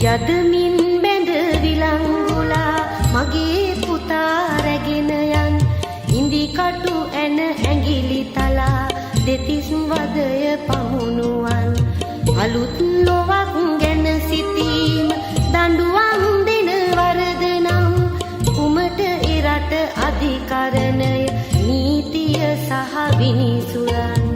යදමින් බැඳ විලංගුලා මගේ පුතා රැගෙන යන් ඉන්දි කටු ඇන ඇඟිලි තලා දෙතිස් වදය පමුණුවන් අලුත් ලොවක් ගැන සිතීම දඬුවම් දෙන වරද නම් කුමට ඉරට අධිකරණය නීතිය සහ විනිසුරන්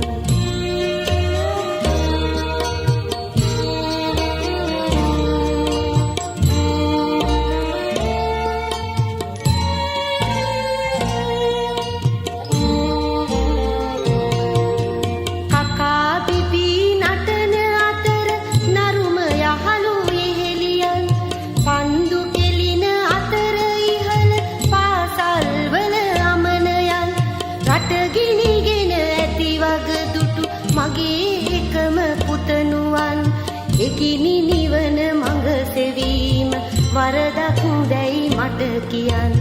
එකිනි නිවන මඟ සෙවීම වරදක් දැයි මට කියන්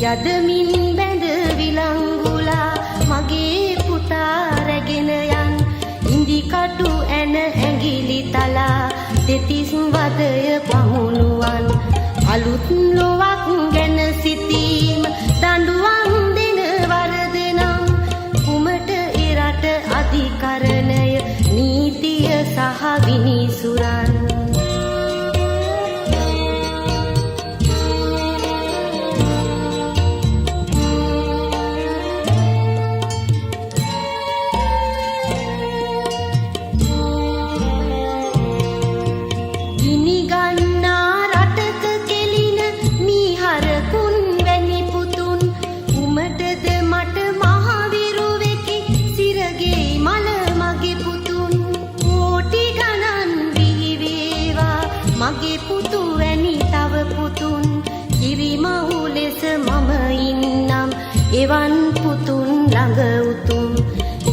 යදමින් බැඳ විලංගුලා මගේ පුතා රැගෙන යන් ඉන්දි කටු ඇන ඇඟිලි තලා දෙතිස් වදය පමුණුවන් අලුත් ලොවක් ගැන සිතීම දඬුවම් දෙන වරද නම් කුමට ඉරට අධිකරණය නීතිය සහ විනිසුරන්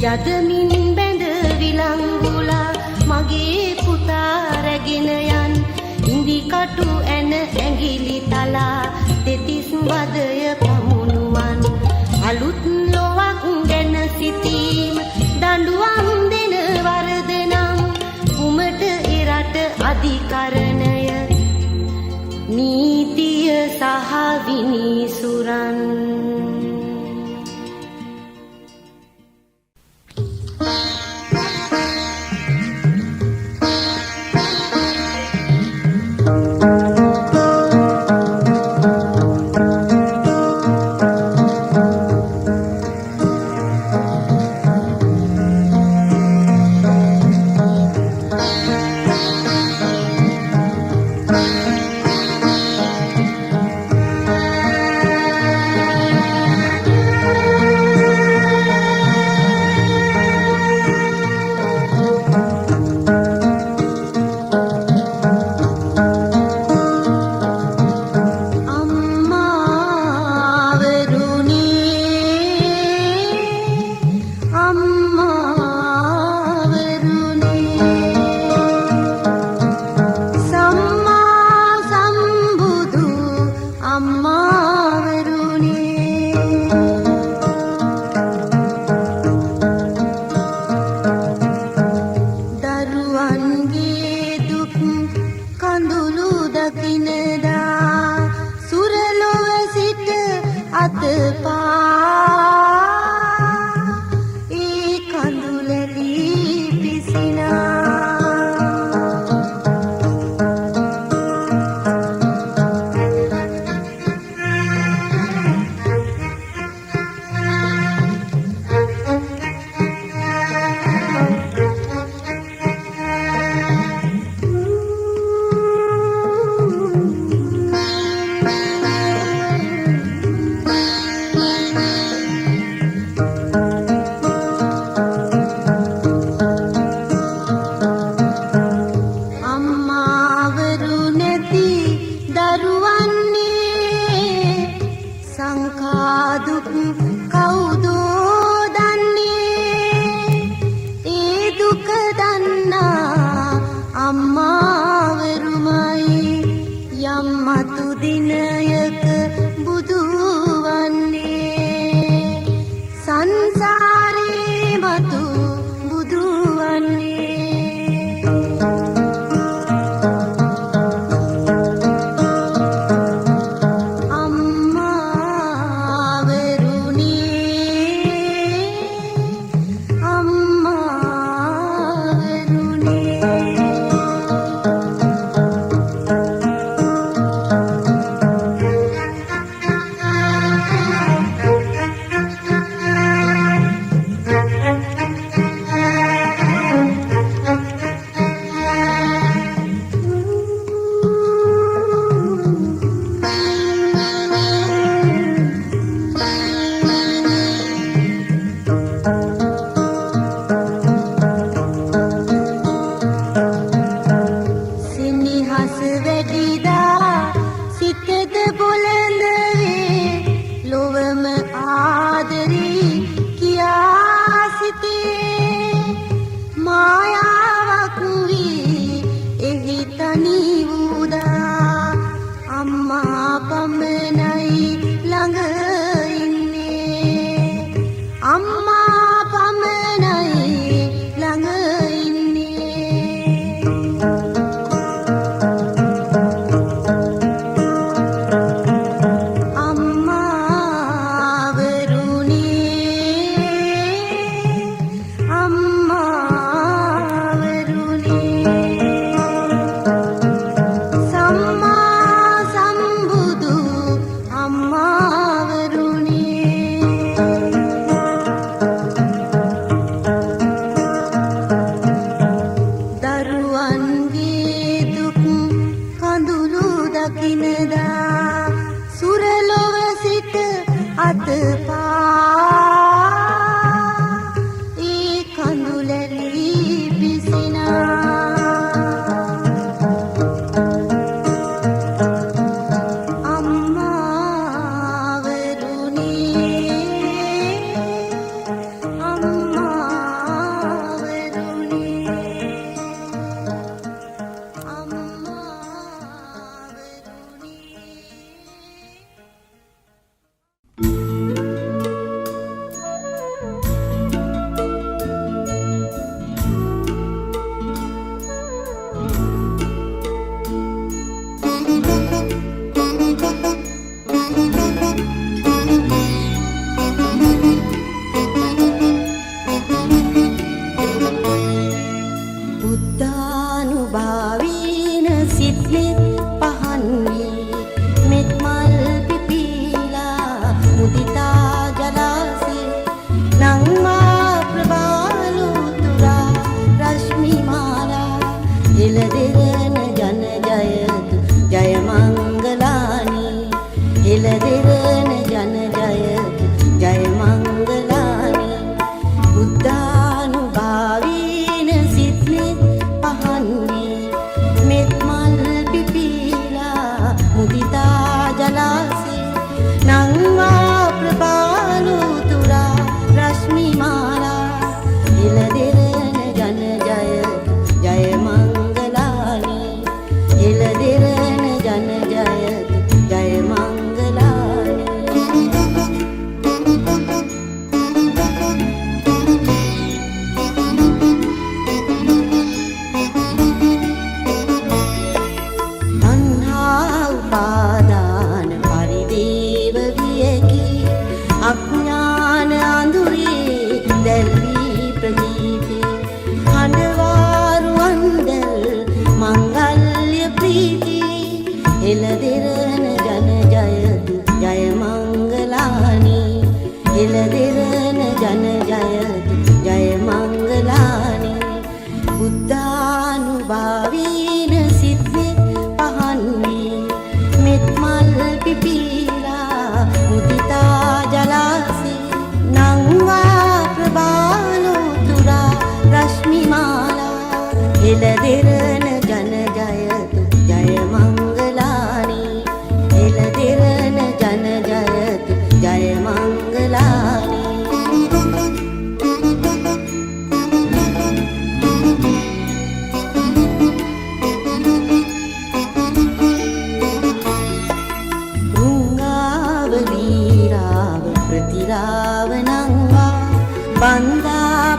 යදමින් බැඳ විලංගුලා මගේ පුතා රැගෙන යන් ඉන්දි කටු ඇන ඇඟිලි තලා දෙතිස් වදය පමුණුවන් අලුත් ලොවක් ගැන සිතීම දඬුවම් දෙන වරද නම් කුමට එරට අධිකරණය නීතිය සහ විනිසුරන්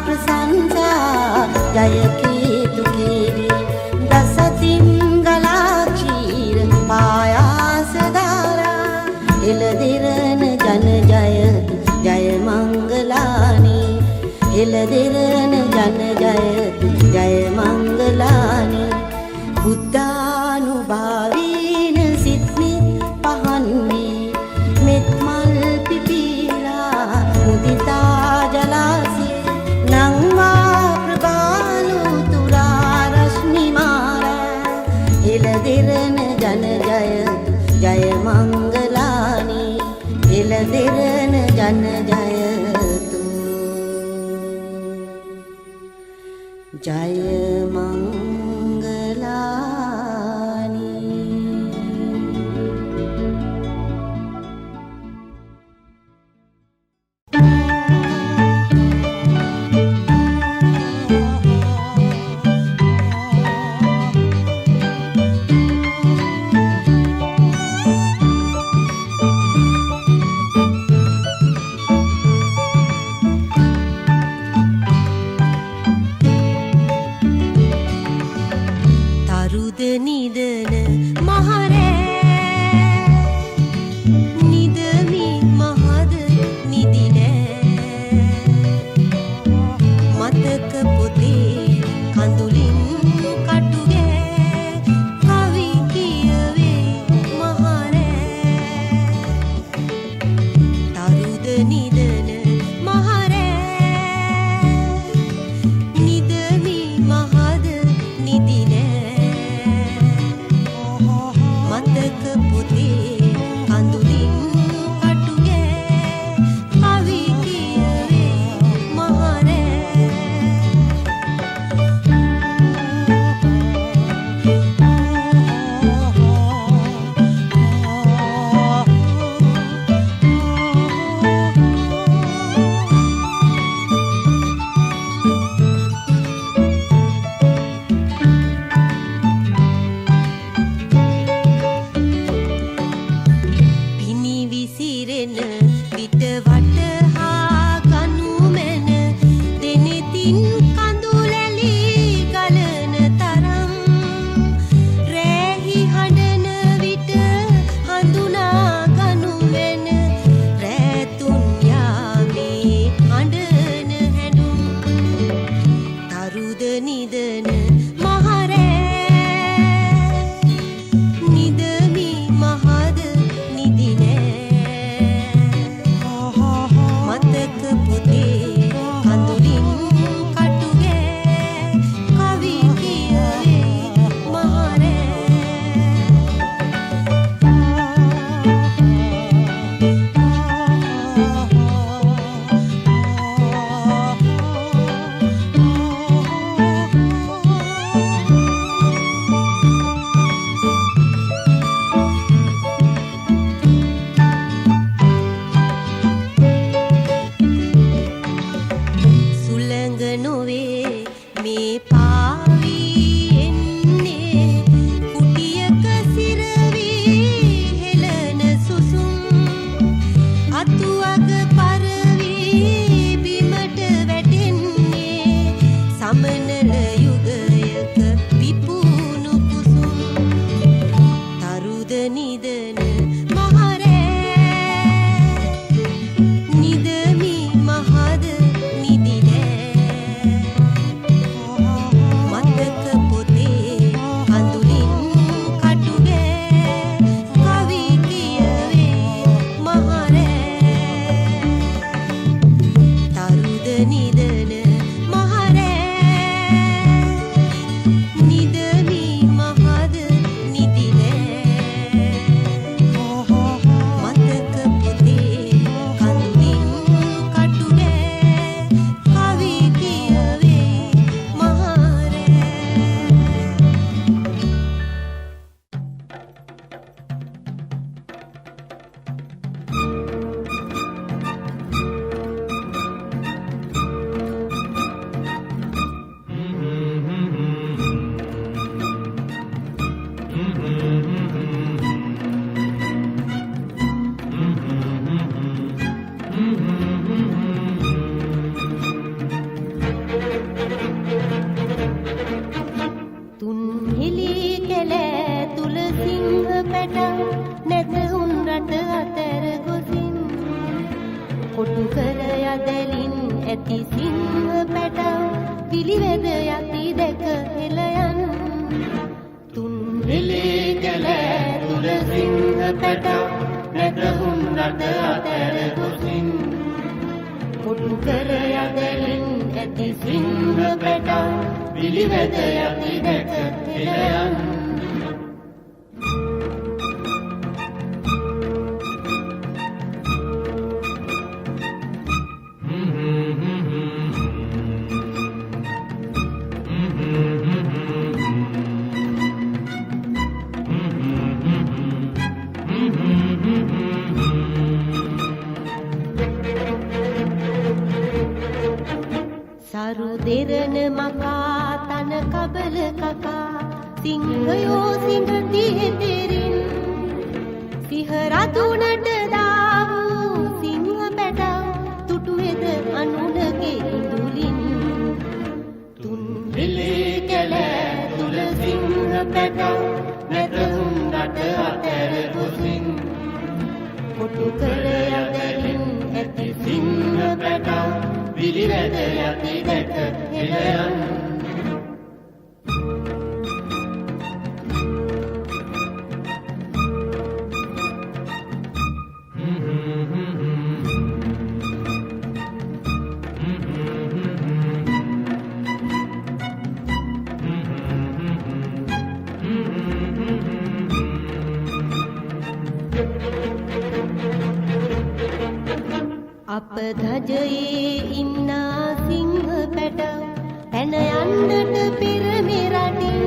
ප්‍රසංසා ජය කීතු කීරි දසතින් ගලා චීර පායාස ධාරා එළදෙරණ ජන ජය මංගලානි එළදෙරණ ජන ජය මංගලානි බුද්ධානුභාවීන සිත්නි පහන්නේ මෙත් මල් පිපිලා මුදිතා ජලාසිය නංවා ප්‍රභානු තුරා රශ්මි මාරා එළදෙරණ ජන ජය මංගලානි එළදෙරණ ජන ජයතු ජය මංගලානි මතක පොතේ කඳුලින් කටු ඇති සිංහ පැටව පිළිවෙද යති දැක හෙළයන් තුන් එලේ කැලෑ තුල සිංහ පැටව නැතහුන් රට අතර ගොසින් කොටු කර යදලින් ඇති සිංහ පැටව පිළිවෙද යති දැක හෙළයන් සරු දෙරණ මකා තන කබල කකා සිංහයෝ සිංහති හෙතෙරින් සිහරතුනට දාවූ සිංහ පැටව තුටුවෙද අනුනගේ ඉඳුලින් තුන් එලේ කැලෑ තුල සිංහ පැටව නැතහුන් රට අතර ගොසින් කොටු කර යදලින් ඇති සිංහ පැටව පිළිවෙද යති දැක හෙළයන් අප ධජයේ ඉන්නා සිංහ පැටව පැන යන්නට පෙර මෙරටින්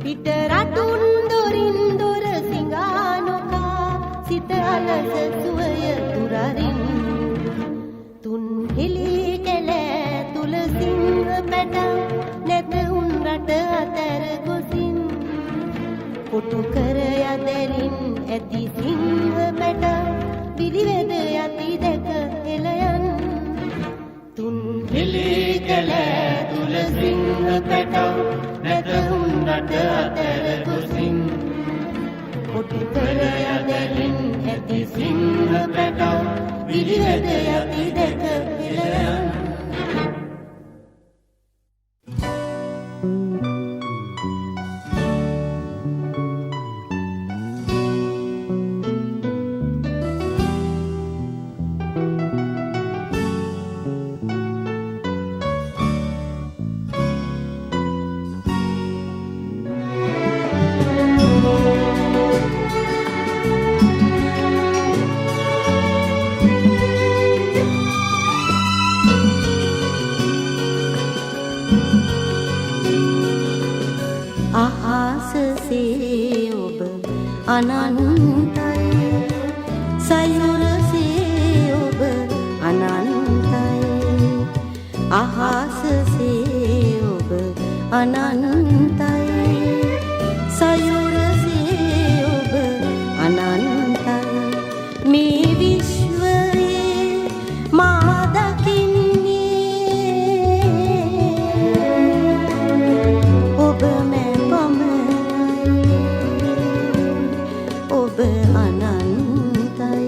පිට රටුන් දොරින් දොර සිඟා නොකා සිත අලස සුවය තුරරින් තුන් හෙළේ කැලෑ තුල සිංහ පැටව නැතහුන් රට අතර ගොසින් කොටු කර යදලින් ඇති සිංහ පැටව පිළිවෙද යති දැක හෙළයන් තුන් එලේ කැලෑ තුල සිංහ පැටව නැතහුන් රට අතර ගොසින් කොටු කර යදලින් ඇති සිංහ පැටව පිළිවෙද යති දැක හෙළයන් අහසසේ ඔබ අනන්තයි සයුරසේ ඔබ අනන්තයි අහසසේ ඔබ අනන්තයි සයුරසේ ඔබ අනන්තයි මේ විශ්වයේ මා දකින්නේ ඔබ ඔබ අනන්තයි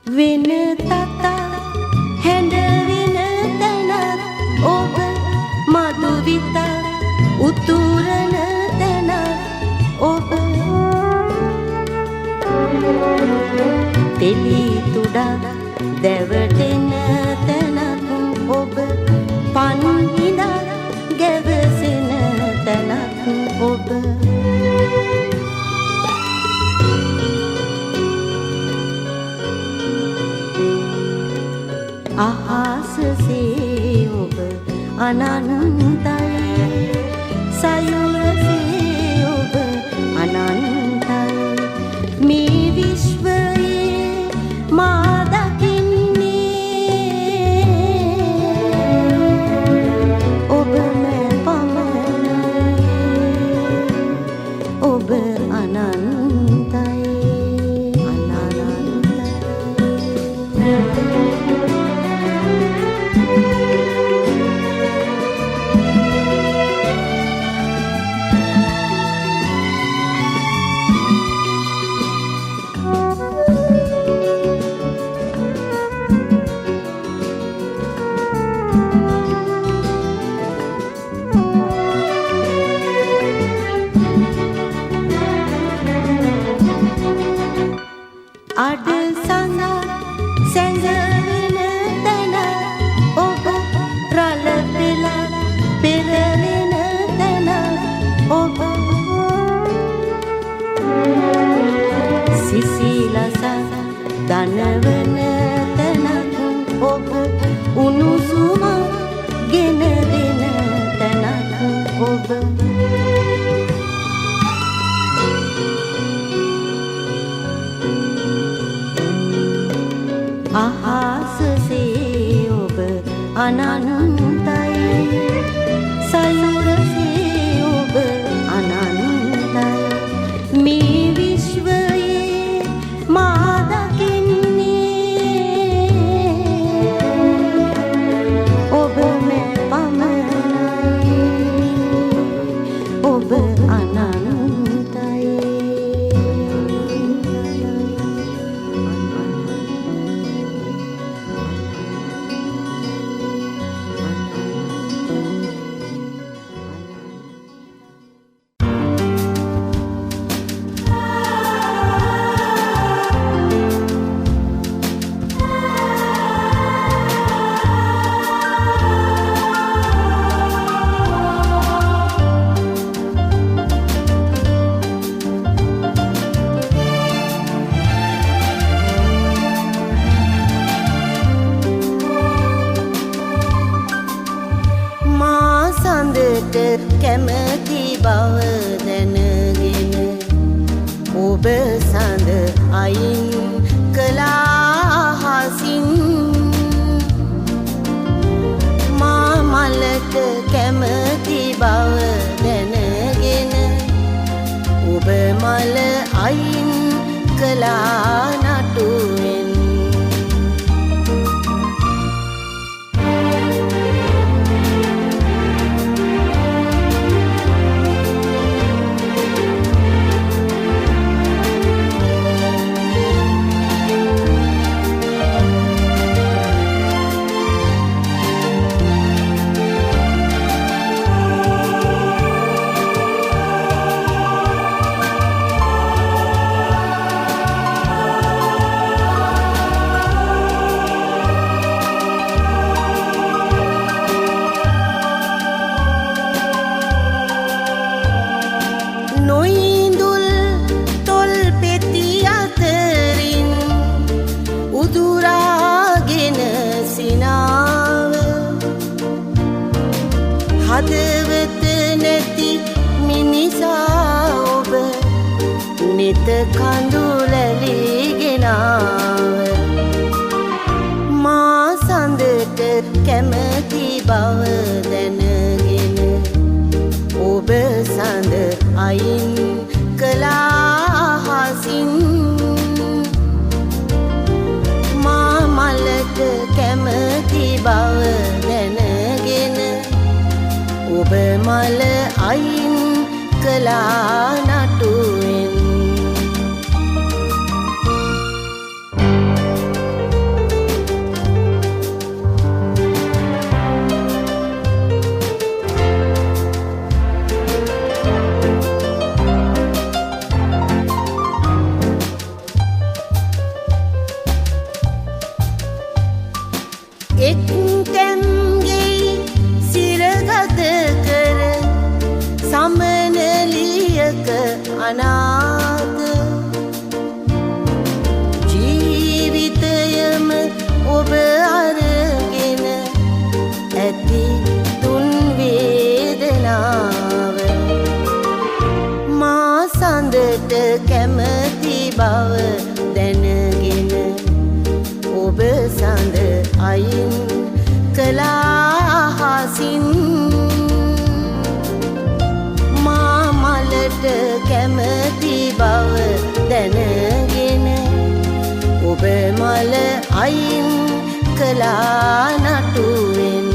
වෙන තතා හැඬවෙන තැනත් ඔබ මధు විත උතුරන තැනත් ඔබ තෙලි තුඩක් දැවටෙන තැනත් ඔබ පන්හිඳක් ගැවසෙන තැනත් ඔබ අහසසේ ඔබ අනන්තයි සයුරසේ ඔබ අනන්තයි මේ විශ්වයේ මා දකින්නේ අඩ සඳා සැඟවෙන තැන ඔබ රළ පෙළ පෙරලෙන තැන ඔබ සිසිලස දනවන තැනක් ඔබ උණුසුම ගෙන දෙන තැනක් ඔබ අහසසේ ඔබ අනන්තයි සයුරසේ ඔබ අනන්තයි මේ විශ්වයේ මා දකින්නේ ඔබ මේ පමණයි ඔබ කැමති බව දැනගෙන ඔබ සඳ අයින් කලාහසින් මා මලට කැමති බව දැනගෙන ඔබ මල අයින් කලා නටුවෙන් නොයිඳුල් තොල් පෙති අතරින් උදුරාගෙන සිනාව හදවත නැති මිනිසා ඔබ නිත කඳුලැලිගෙනාව මා සඳට කැමති බව දැනගෙන ඔබ සඳ අයින් කලාහසින් මා මලට කැමති බව දැනගෙන ඔබ මල අයින් කලා නටුවෙන් එක්තැන්ගෙයි සිරගත කර සමනලියක අනාත ජීවිතයම ඔබ අරගෙන ඇති තුන් වේදනාව මා සඳට කැමති බව දැනගෙන ඔබ සඳ අයින් කලාහසින් මා මලට කැමති බව දැනගෙන ඔබ මල අයින් කලා නටුවෙන්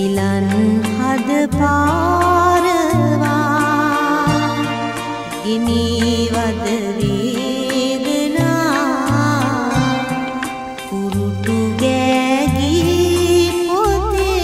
ගිලන් හද පාරවා ගිනිවද වේදනා කුරුටු ගෑගී පොතේ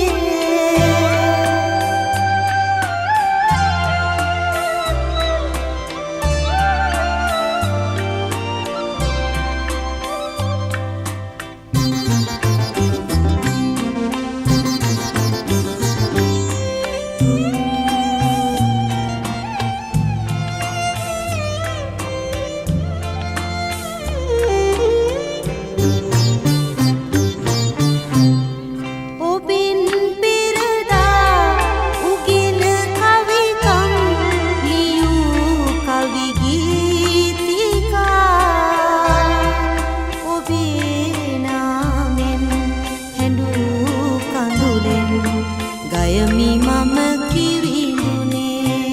ගයමි මම කිවිඳුනේ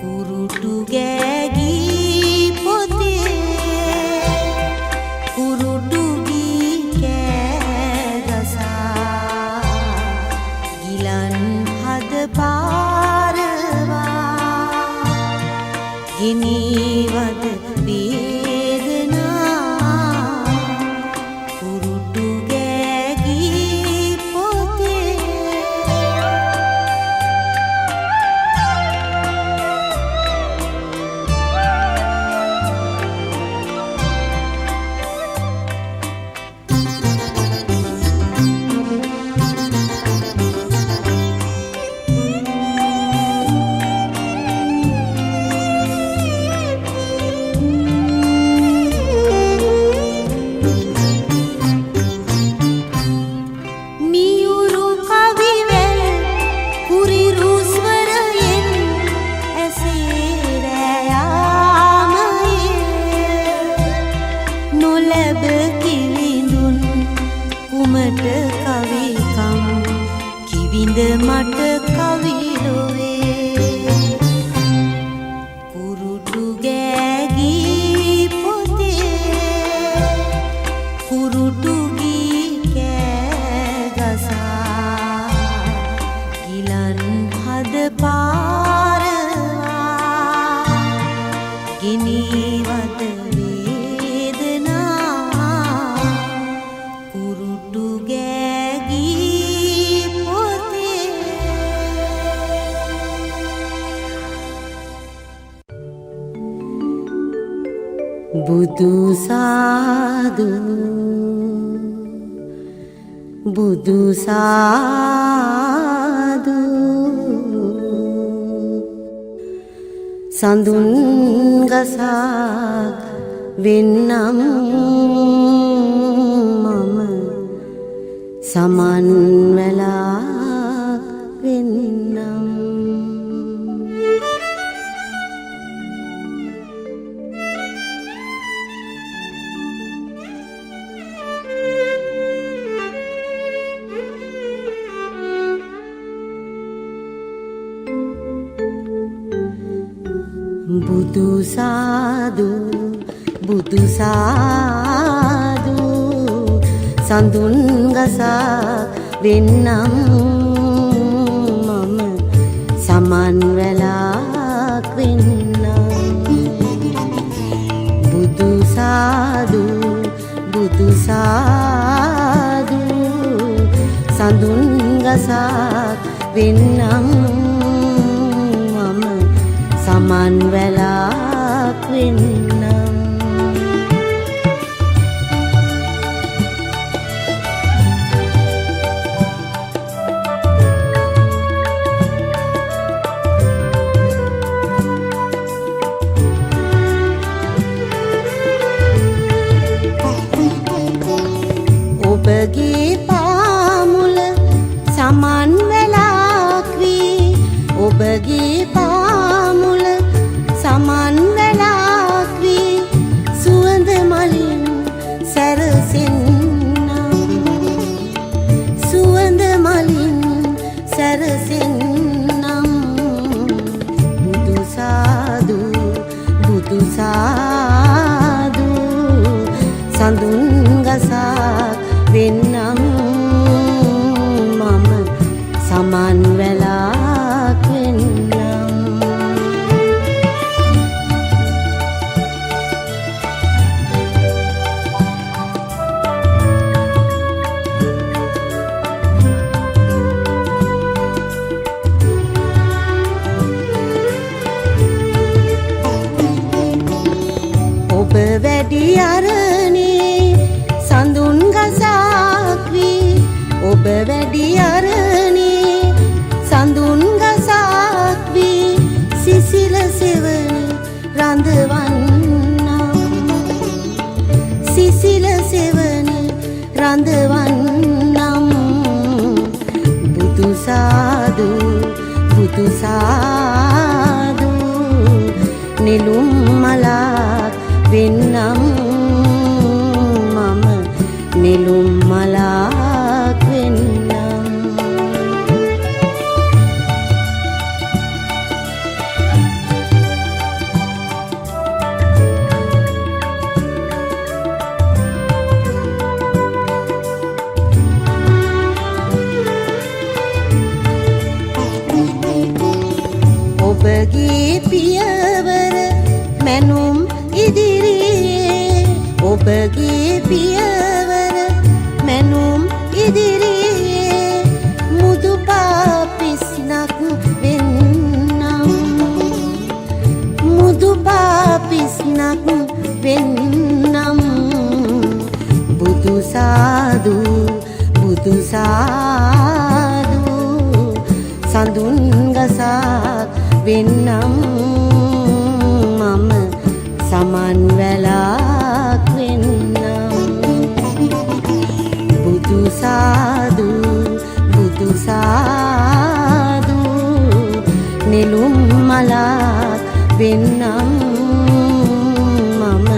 කුරුටු ගෑගී පොතේ කුරුටු ගී කෑගසා ගිලන් හද පාරවා ගිනිවද වේදනා කුරුටු ගෑගී පොතේ මියුරු කවිවැල් කුරිරු ස්වරයෙන් ඇසේ රෑයාමයේ නොලැබ කිවිඳුන් කුමට කවිකම් කිවිඳ මට කවිලොවේ කුරුටු ගෑගී පොතේ කුරුටු ගී කෑගසා ගිලන් හද පාරවා ගිනිවද වේදනා කුරුටු ගෑගී පොතේ බුදු සාදු බුදු සාදු සඳුන් ගසක් වෙන්නම් මම සමන් වෙලා වෙන්නම් බුදු සාදු බුදු සාදු සඳුන් ගසක් වෙන්නම් මම සමන් වෙලාක් වෙන්නම් බුදු සාදු බුදු සාදු සඳුන් ගසක් වෙන්නම් මම සමන් වෙලාක් වෙන්නම් ඔබගේ පාමුල සමන් වෙලාක් වී ඔබගේ පාමුල සමන් වෙලාක් වී සුවඳ මලින් සැරසෙන්නම් සුවඳ මලින් සැරසෙන්නම් බුදු සාදු බුදු සාදු සඳුන් ගසක් වෙන්නම් වැඩි අරණේ සඳුන් ගසක් වී සිසිල සෙවණි රඳවන්නම් සිසිල සෙවණි රඳවන්නම් බුදු සාදු බුදු සාදු නෙළුම් මලක් වෙන්නම් මම නෙළුම් මලක් වෙන්නම් ඔබගේ පියවර මැනුම් ඉදිරියේ ඔබගේ පියවර මැනුම් ඉදිරියේ මුදු පාපිස්නක් වෙන්නම් මුදු පාපිස්නක් වෙන්නම් බුදු සාදු බුදු සාදු සඳුන් ගසක් වෙන්නම් මම සමන් වැලක් වෙන්නම් බුදු සාදු බුදු සාදු නෙළුම් මලක් වෙන්නම් මම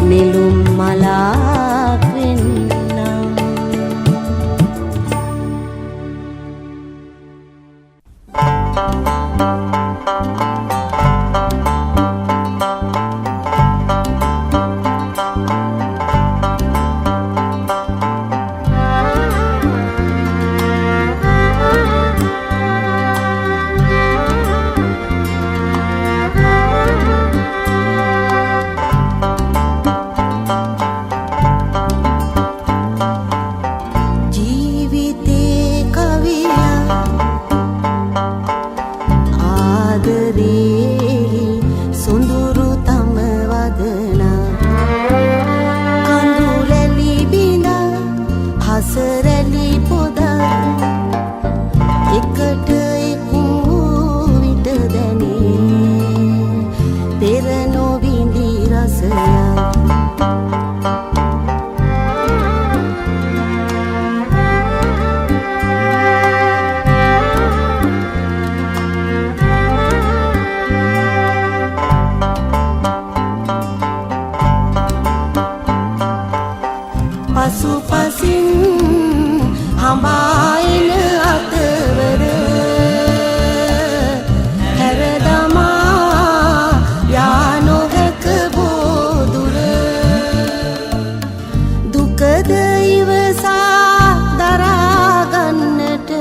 නෙළුම් මලක් වෙන්නම් පසුපසින් හඹායින අතවර හැරදමා යා නොහැක බෝදුර දුකද ඉවසා දරාගන්නට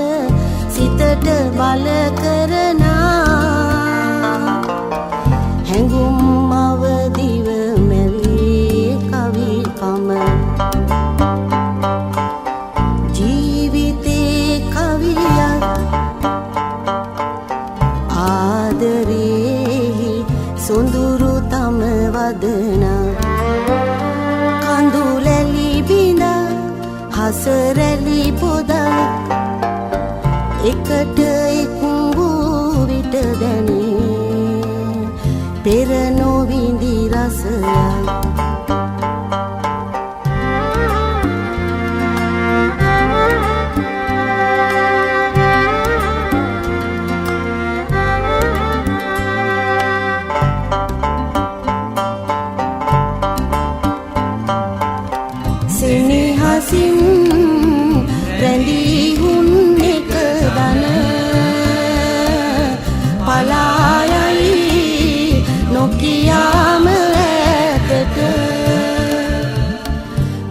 සිතට බල කරනා හැඟුම් අවදිව මැවී කවිකම සොඳුරු තම වදන කඳුලැලි බිඳ හසරැලි පොදක් එකට එක් වූ විට දැනේ පෙර නොවිඳි රසයක් සෙනෙහසින් රැඳී හුන් එක දන පලායයි නොකියාම ඇතට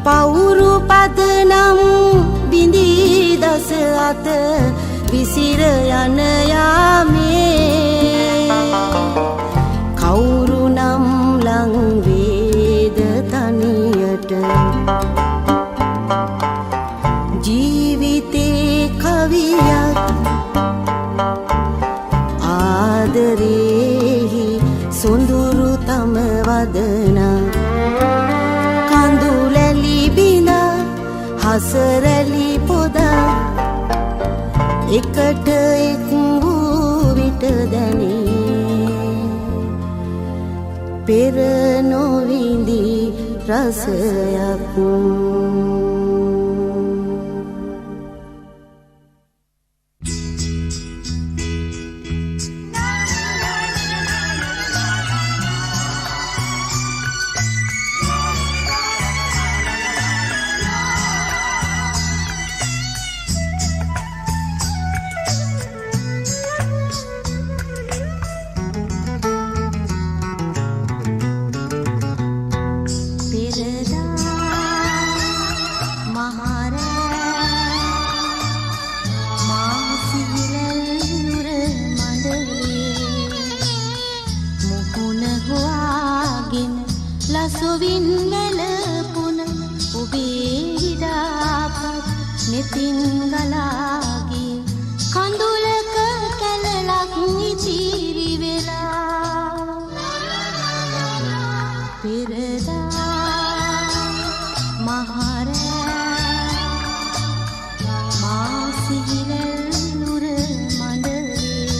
පවුරු පදනම් බිඳී දස අත විසිර යන යාමේ කවුරු නම් ලං වේද තනියට ජීවිතේ කවියක් ආදරෙහි සොඳුරු තම වදන කඳුලැලි බිඳ හසරැලි පොදක් එකට එක් වූ විට දැනේ පෙර නොවිඳි රසයක් ලසුවින් වැළපුන ඔබේ විඩාපත් නෙතින් ගලාගිය කඳුලක කැලලක් ඉතිරි වෙලා පෙරදා මහරෑ මා සිහිලල් නුර මඬලේ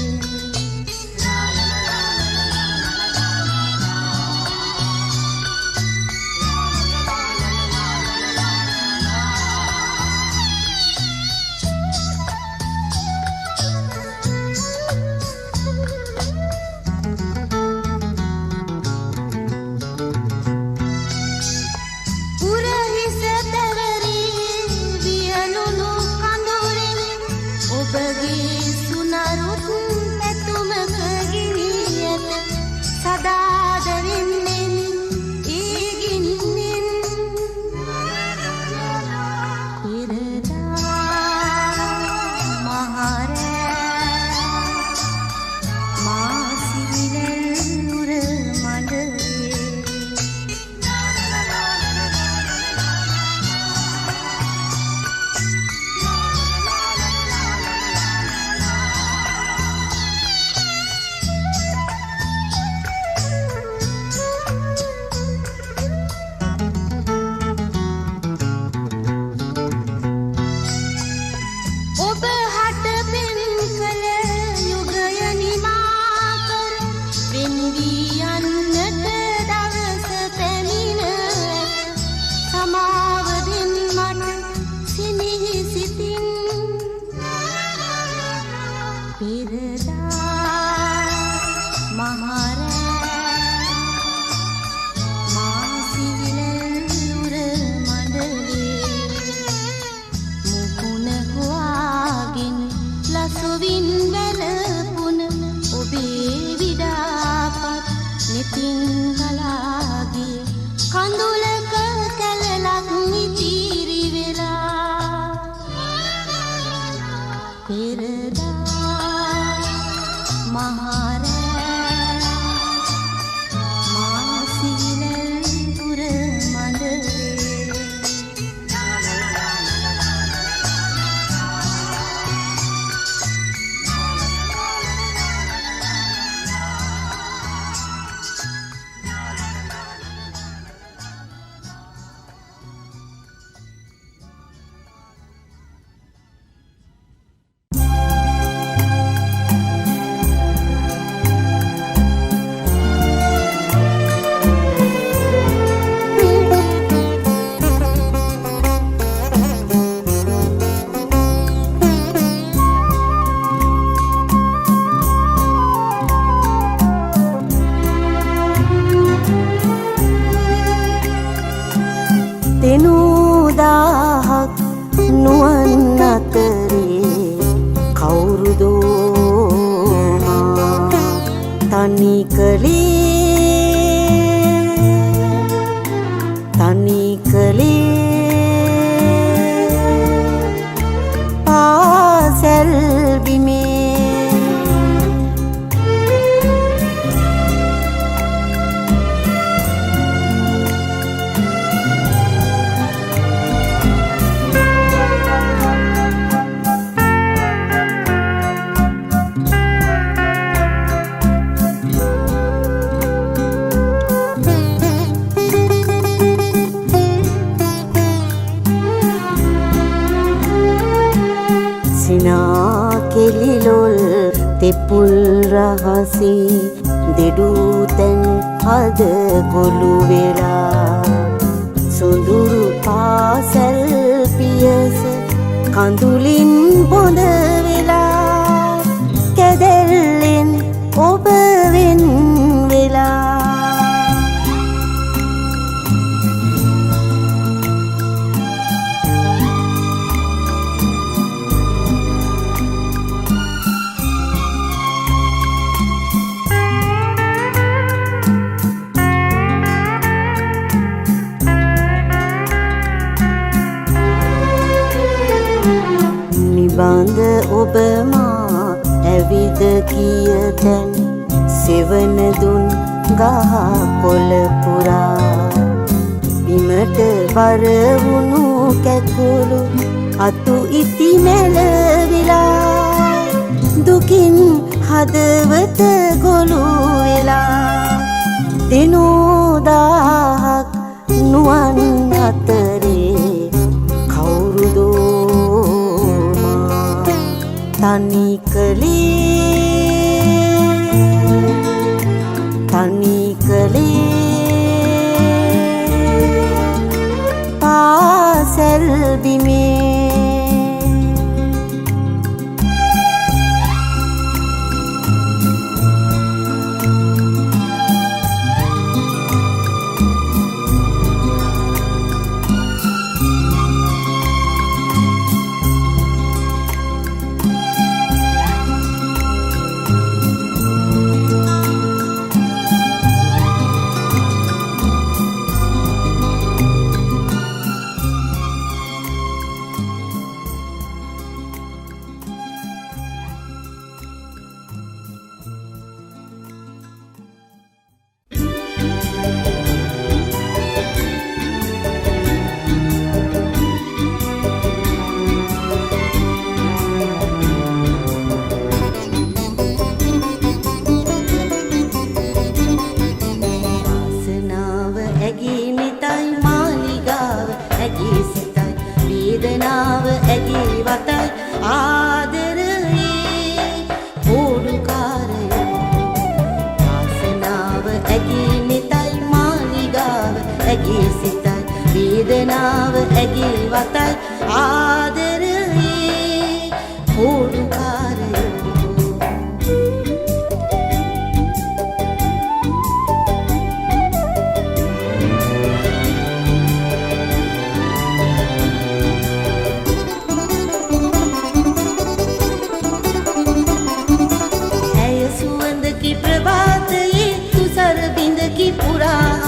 කෙලිලොල් තෙපුල් රහසේ දෙඩූතැන් හද ගොළු වෙලා සොඳුරු පාසැල් පියස කඳුලින් බොඳ වෙලා කැදැල්ලෙන් ඔබ වෙන් වෙලා නිබඳ ඔබ මා ඇවිද කිය තැන් සෙවන දුන් ගහ කොළ පුරා බිමට බර වුණු කැකුළු අතු ඉති මැලවිලා දුකින් හදවත ගොළු වෙලා දිනෝදාහක් නුවන් අතරේ කවුරුදෝ තනි කලේ පාසැල් බිමේ වේදනාව ඇගේ වතයි ආදරේ හොඩුකාරයෝ ඇය සුවඳකි ප්‍රභාතයේ තුසර බිඳකි පුරා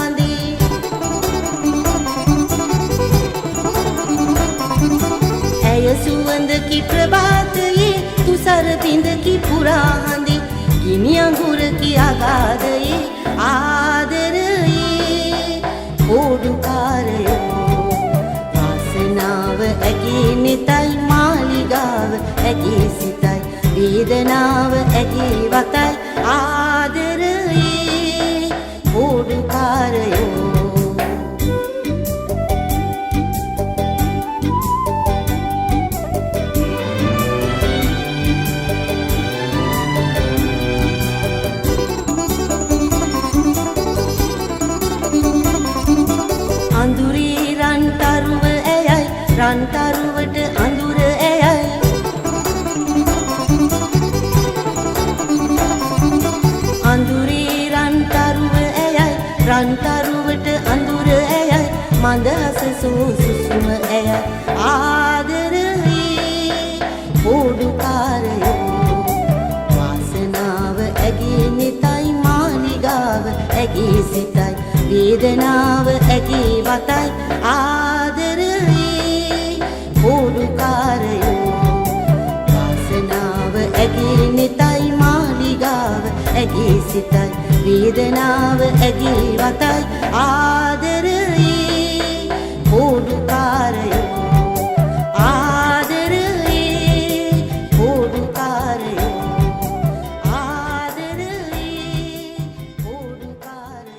සුවඳකි ප්‍රභාතයේ තුසර බිඳකි පුරා හඳේ ගිනි අඟුරකි අගාධයේ ආදරයේ හොඩුකාරයෝ වාසනාව ඇගේ නෙතයි මාලිගාව ඇගේ සිතයි වේදනාව ඇගේ වතයි ආදරයේ හොඩුකාරයෝ රන්තරුවට අඳුර ඇයයි අඳුරේ රන්තරුව ඇයයි රන්තරුවට අඳුර ඇයයි මඳහස සුසුම ඇයයි ආදරේ හොඩුකාරයෝ වාසනාව ඇගේ නෙතයි මාලිගාව ඇගේ සිතයි වේදනාව ඇගේ වතයි හොඩුකාරයෝ වාසනාව ඇගේ නෙතයි මාලිගාව ඇගේ සිතයි වේදනාව ඇගේ වතයි ආදරේ හොඩුකාරයෝ ආදරේ හොඩුකාරයෝ ආදරේ හොඩුකාරයෝ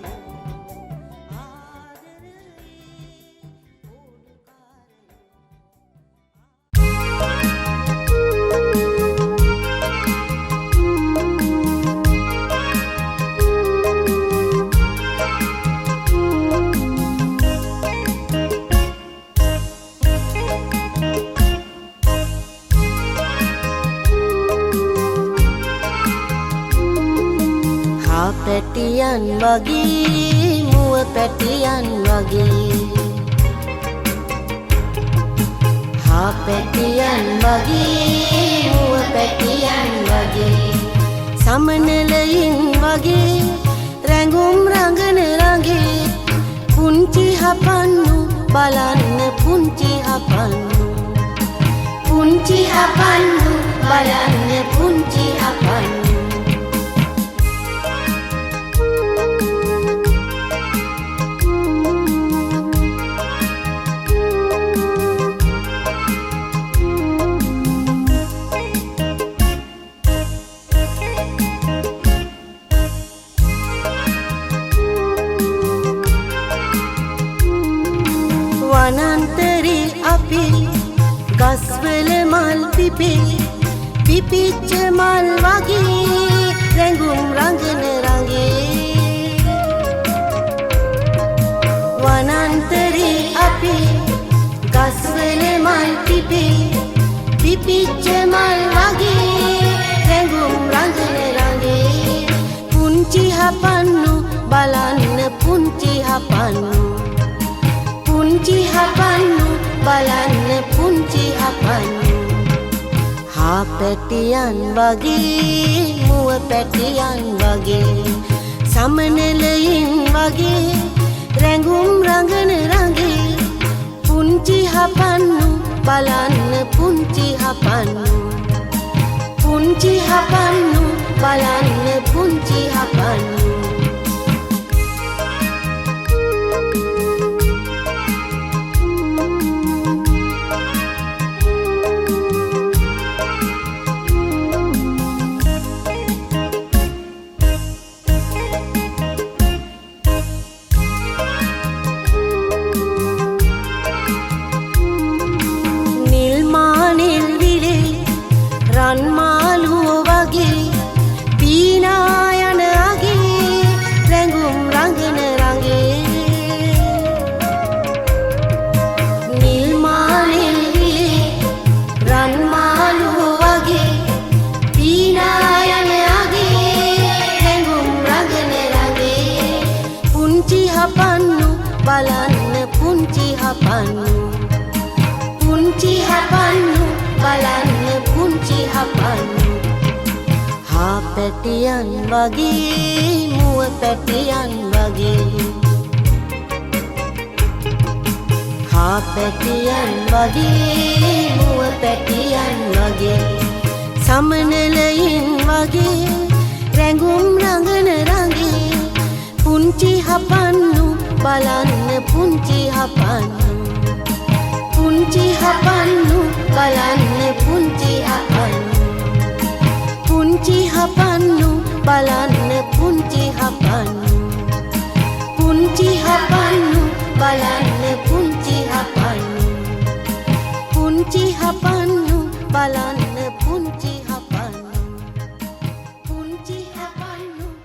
පැටියන් වගේ මුව පැටියන් වගේ හා පැටියන් වගේ මුව පැටියන් වගේ සමනලයින් වගේ රැඟුම් රඟන රඟේ පුංචි හපන්නු බලන්න පුංචි හපන්නු පුංචි හපන්නු බලන්න පුංචි හපන්නු වනන්තරේ අපි ගස්වල මල් පිපේ පිපිච්ච මල් වගේ රැඟුම් රඟන රඟේ වනන්තරේ අපි ගස්වල මල් පිපේ පිපිච්ච මල් වගේ රැඟුම් රඟන රඟේ පුංචි හපන්නු බලන්න පුංචි හපන්නු පුංචි හපන්නු බලන්න පුංචි හපන්නු හා පැටියන් වගේ මුව පැටියන් වගේ සමනලයින් වගේ රැඟුම් රඟන රඟේ පුංචි හපන්නු බලන්න පුංචි හපන්නු පුංචි හපන්නු බලන්න පුංචි හපන්නු රන්මාළුව වගේ පීනා යන අගේ රැඟුම් රඟන රඟේ නිල්මානෙල් විලේ රන්මාළුව වගේ පීනා යන අගේ රැඟුම් රඟන රඟේ පුංචි හපන්නු බලන්න පුංචි හපන්නු පුංචි හපන්නු බලන්න පුංචි හපන්නු හා පැටියන් වගේ මුව පැටියන් වගේ හා පැටියන් වගේ මුව පැටියන් වගේ සමනලයින් වගේ රැඟුම් රඟන රඟේ පුංචි හපන්නු බලන්න පුංචි හපන්නු පුංචි හපන්නු බලන්න පුංචි හපන්නු පුංචි හපන්නු බලන්න පුංචි හපන්නු පුංචි හපන්නු බලන්න පුංචි හපන්නු පුංචි හපන්නු බලන්න පුංචි හපන්නු පුංචි හපන්නු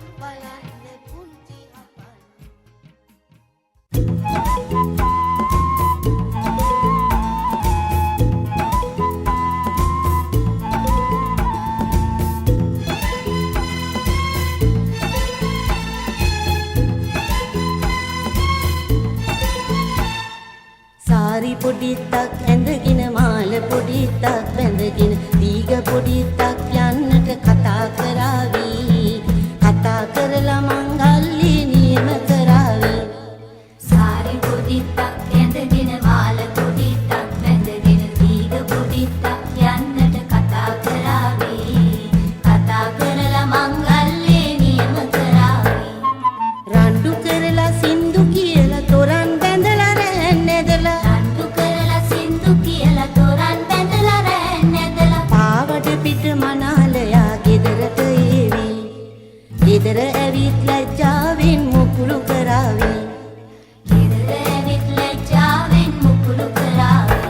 බලන්න පුංචි හපන්නු සාරි පොඩිත්තක් ඇඳගෙන මාල පොඩිත්තක් බැඳගෙන දීග පොඩිත්තක් යන්නට කතා කරાવી කතා කරලා මංගල්‍ය නියම කරાવી සාරි පොඩිත්තක් ඇඳගෙන මාල පොඩිත්තක් බැඳගෙන දීග පොඩිත්තක් යන්නට කතා කරાવી කතා කරලා මංගල්‍ය නියම කරાવી රණ්ඩු කරලා සින්දු කියලා තොරන් බැඳලා රැන් නැදලා රණ්ඩු කරලා සින්දු කියලා තොරන් බැඳලා රැන් නැදලා පාවඩ පිට මනාලයා ගෙදරට ඒවි ගෙදර ඇවිත් ලැජ්ජාවෙන් මුකුළු කරાવી ගෙදර ඇවිත් ලැජ්ජාවෙන් මුකුළු කරાવી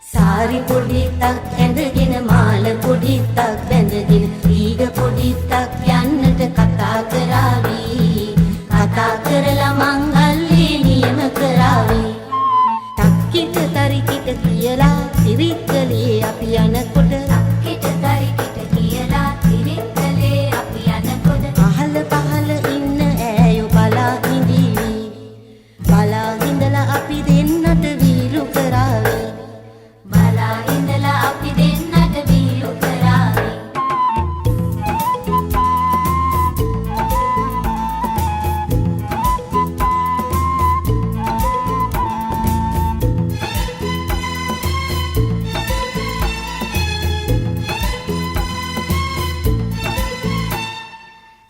සාරි පොඩිත්තක් ඇඳගෙන මාල පොඩිත්තක් බැඳගෙන දීග පොඩිත්තක් පොඩිත්තක් යන්නට කතා කරાવી කතා කරලා මංගල්‍ය නියම කරાવી තක්කිට තරිකිට කියලා තිරික්කලේ අපි යනකොට තක්කිට තරිකිට කියලා තිරික්කලේ අපි යනකොට පහල පහල ඉන්න ඈයෝ බලා හිඳීවි බලා හිඳලා අපි දෙන්නට වීලු කරાવી බලා ඉඳලා අපි දෙන්නට වීලු කරાવી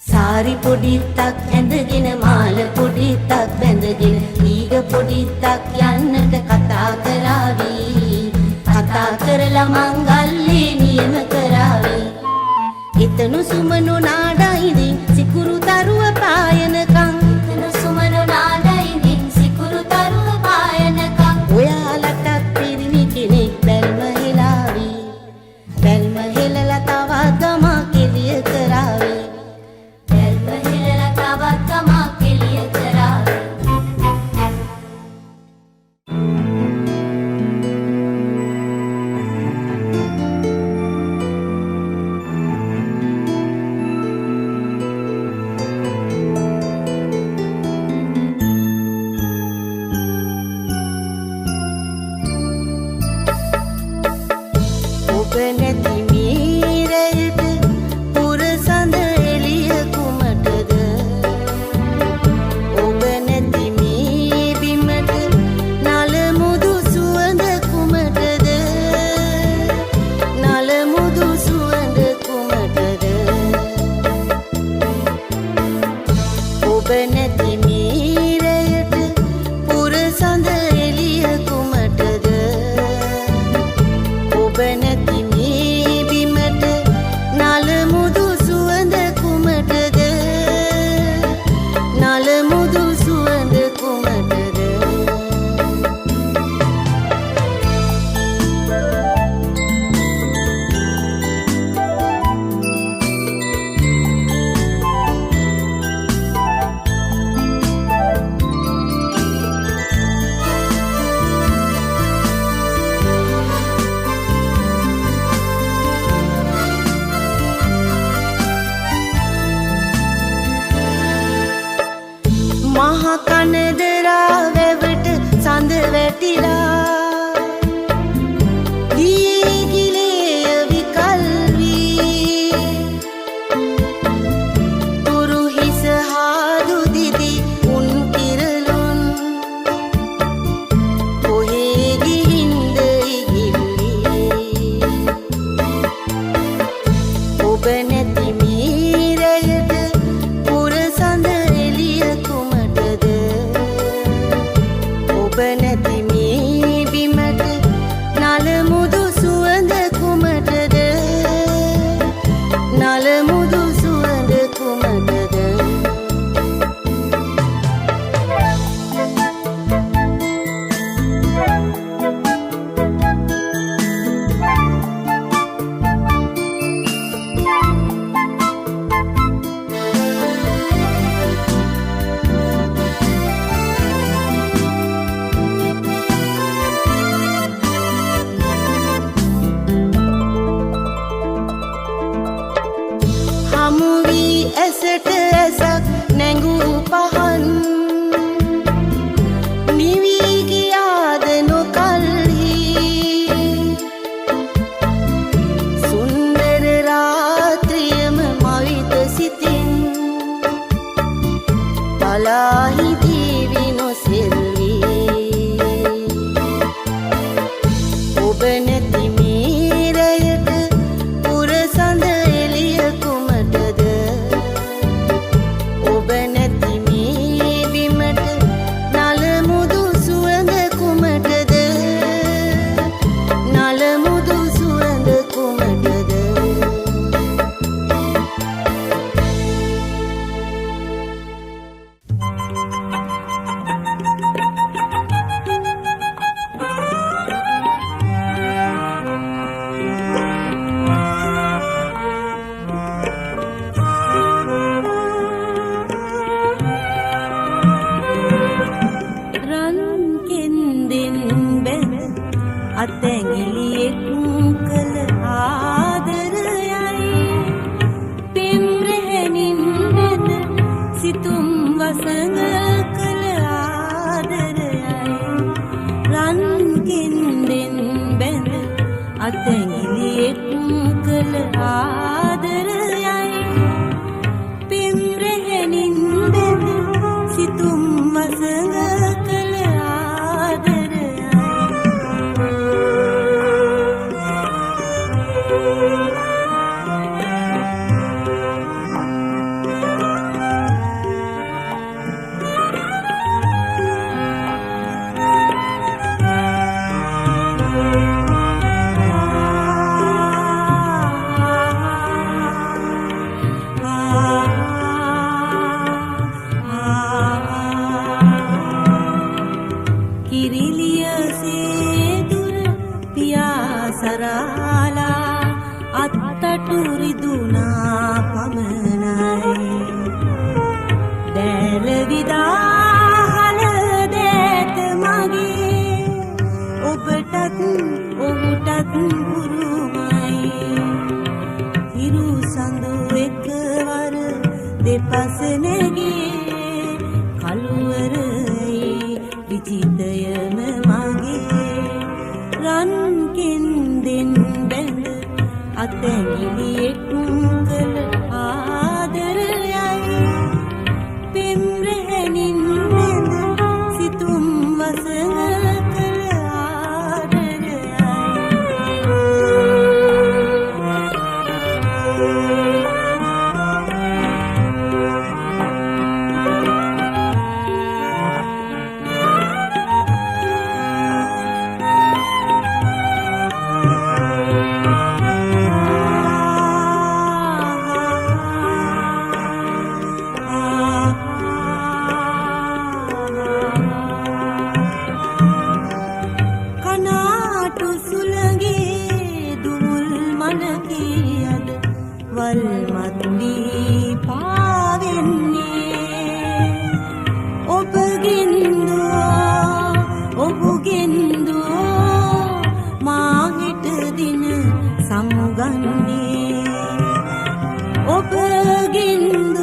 සාරි පොඩිත්තක් ඇඳගෙන මාල පොඩිත්තක් බැඳගෙන ඊග පොඩිත්තක් යන්නට කතා කරાવી කතා කරලා මංගල්‍ය නියම කරાવી එතනු සුමනු නාඩයිදින් සිකුරු තරුව පායනකම් එතන සුමනු නාඩයිදින් සිකුරු තරුව පායනකම් ඔයාලටත් පිරිමි කෙනෙක් බැල්ම හෙලාවි බැල්ම හෙලලා තවත් ගමක් එළිය කරાવી බැල්ම හෙලලා තවත් ගමක් එළිය කරાવી ඔබ නැති මීරයට පුරසඳ එළිය කුමටද ඔබ නැති මී බිමට නලමුදු සුවඳ කුමටද නලමුදු සුවඳ කුමටද ඔබ නැති මීරයට පුරසඳ එළිය කුමටද ඔබ නැති මේ බිමට නලමුදු සුවඳ කුමටද නලමුදු සුවඳ කුමටද මහ කනදරා වැවට සඳ වැටිලා ගියේ ගිලේ විකල් වී තුරු හිස හාදු දිදි උන් කිරලුන් කොහේ ගිහින්ද ඉගිල්ලී ඔබ නැති මීරයට පුරසඳ එළිය කුමටද ඔබ නැති මේ බිමට නලමුදු සුවඳ කුමටද නලමුදු සුවඳ කුමටද හමු වී ඇසට ඇසක් නැඟූ පහන් නිවි ගියාද නොකල්හි සුන්දර රාත්‍රියම මවිත සිතින් බලා හිඳීවි නොසෙල්වි ඔබ නැති මීරයට පුරසඳ එළිය කුමටද ඔබ නැති මේ බිමට නලමුදු සුවඳ කුමටද නලමුදු සුවඳ කුමටද අතැඟිලි කළ ආදරයයි පින් රැහෙනින් බැඳ සිතුම් වසඟ කළ ආදරයයි සරාලා අත්තටු රිදුනා පමණයි දැල විදාහල දැත මගේ ඔබටත් ඔහුටත් උරුමයි හිරු සඳු එකවර දෙපස නැගේ කළුවරයි විචිතයම මගේ රන් කෙන්දෙන් බැඳ අතැඟිලි කළ ආදරයයි පෙම් රැහෙනින් බැඳ සිතුම් වසඟ කළ ආදරයයි වල්මත්වී පාවෙන්නේ ඔබගෙන්දෝ මාහිට දින සමුගන්නේ ඔබගෙන්දෝ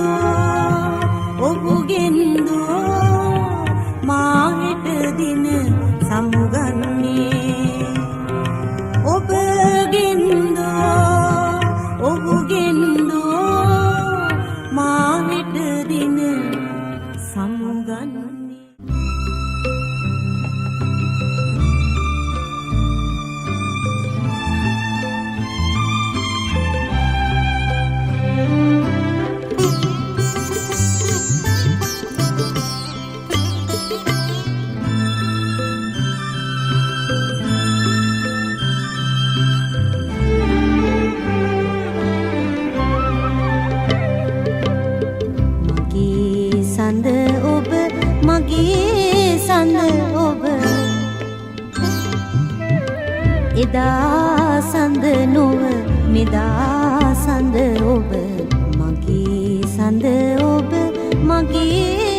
මාහිට දින සමුගන්නේ ඔබගෙන්දෝ මාහිට දින සමුගන්නේ මගේ සඳ ඔබ එදා සඳ නොව මෙදා සඳ ඔබ මගේ සඳ ඔබ මගේ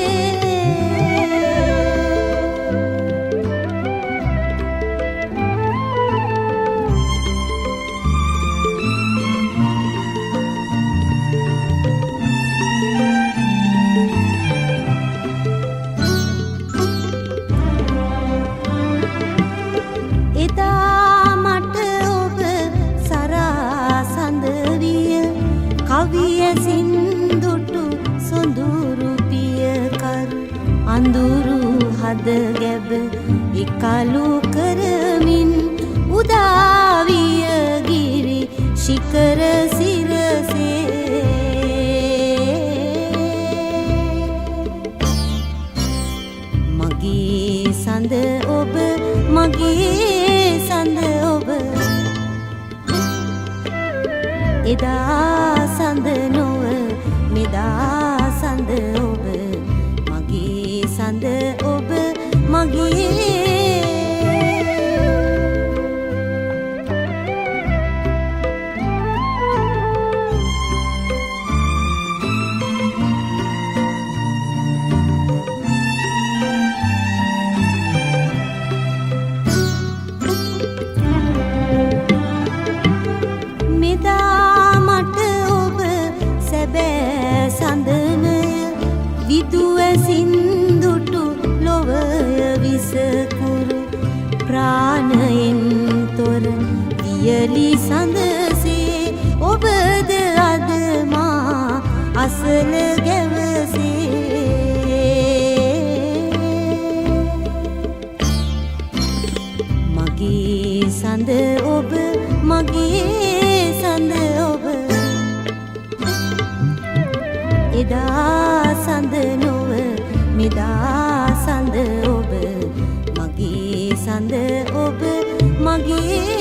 කවිය සින්දුටු සොඳුරු පියකරු අඳුරු හද ගැබ එකලු කරමින් උදාවිය ගිරි ශිකර සිරසේ මගේ සඳ ඔබ මගේ සඳ ඔබ එදා සඳ නොව මෙදා සඳ ඔබ මගේ සඳ ඔබ මගේ විදුව සින්දුටු ලොවය විසකු වියලි සඳසේ ඔබද අද මා අසල ගැවසේ මගේ සඳ ඔබ මගේ සඳ ඔබ එදා සඳ නොව මෙදා සඳ ඔබ මගේ සඳ ඔබ මගේ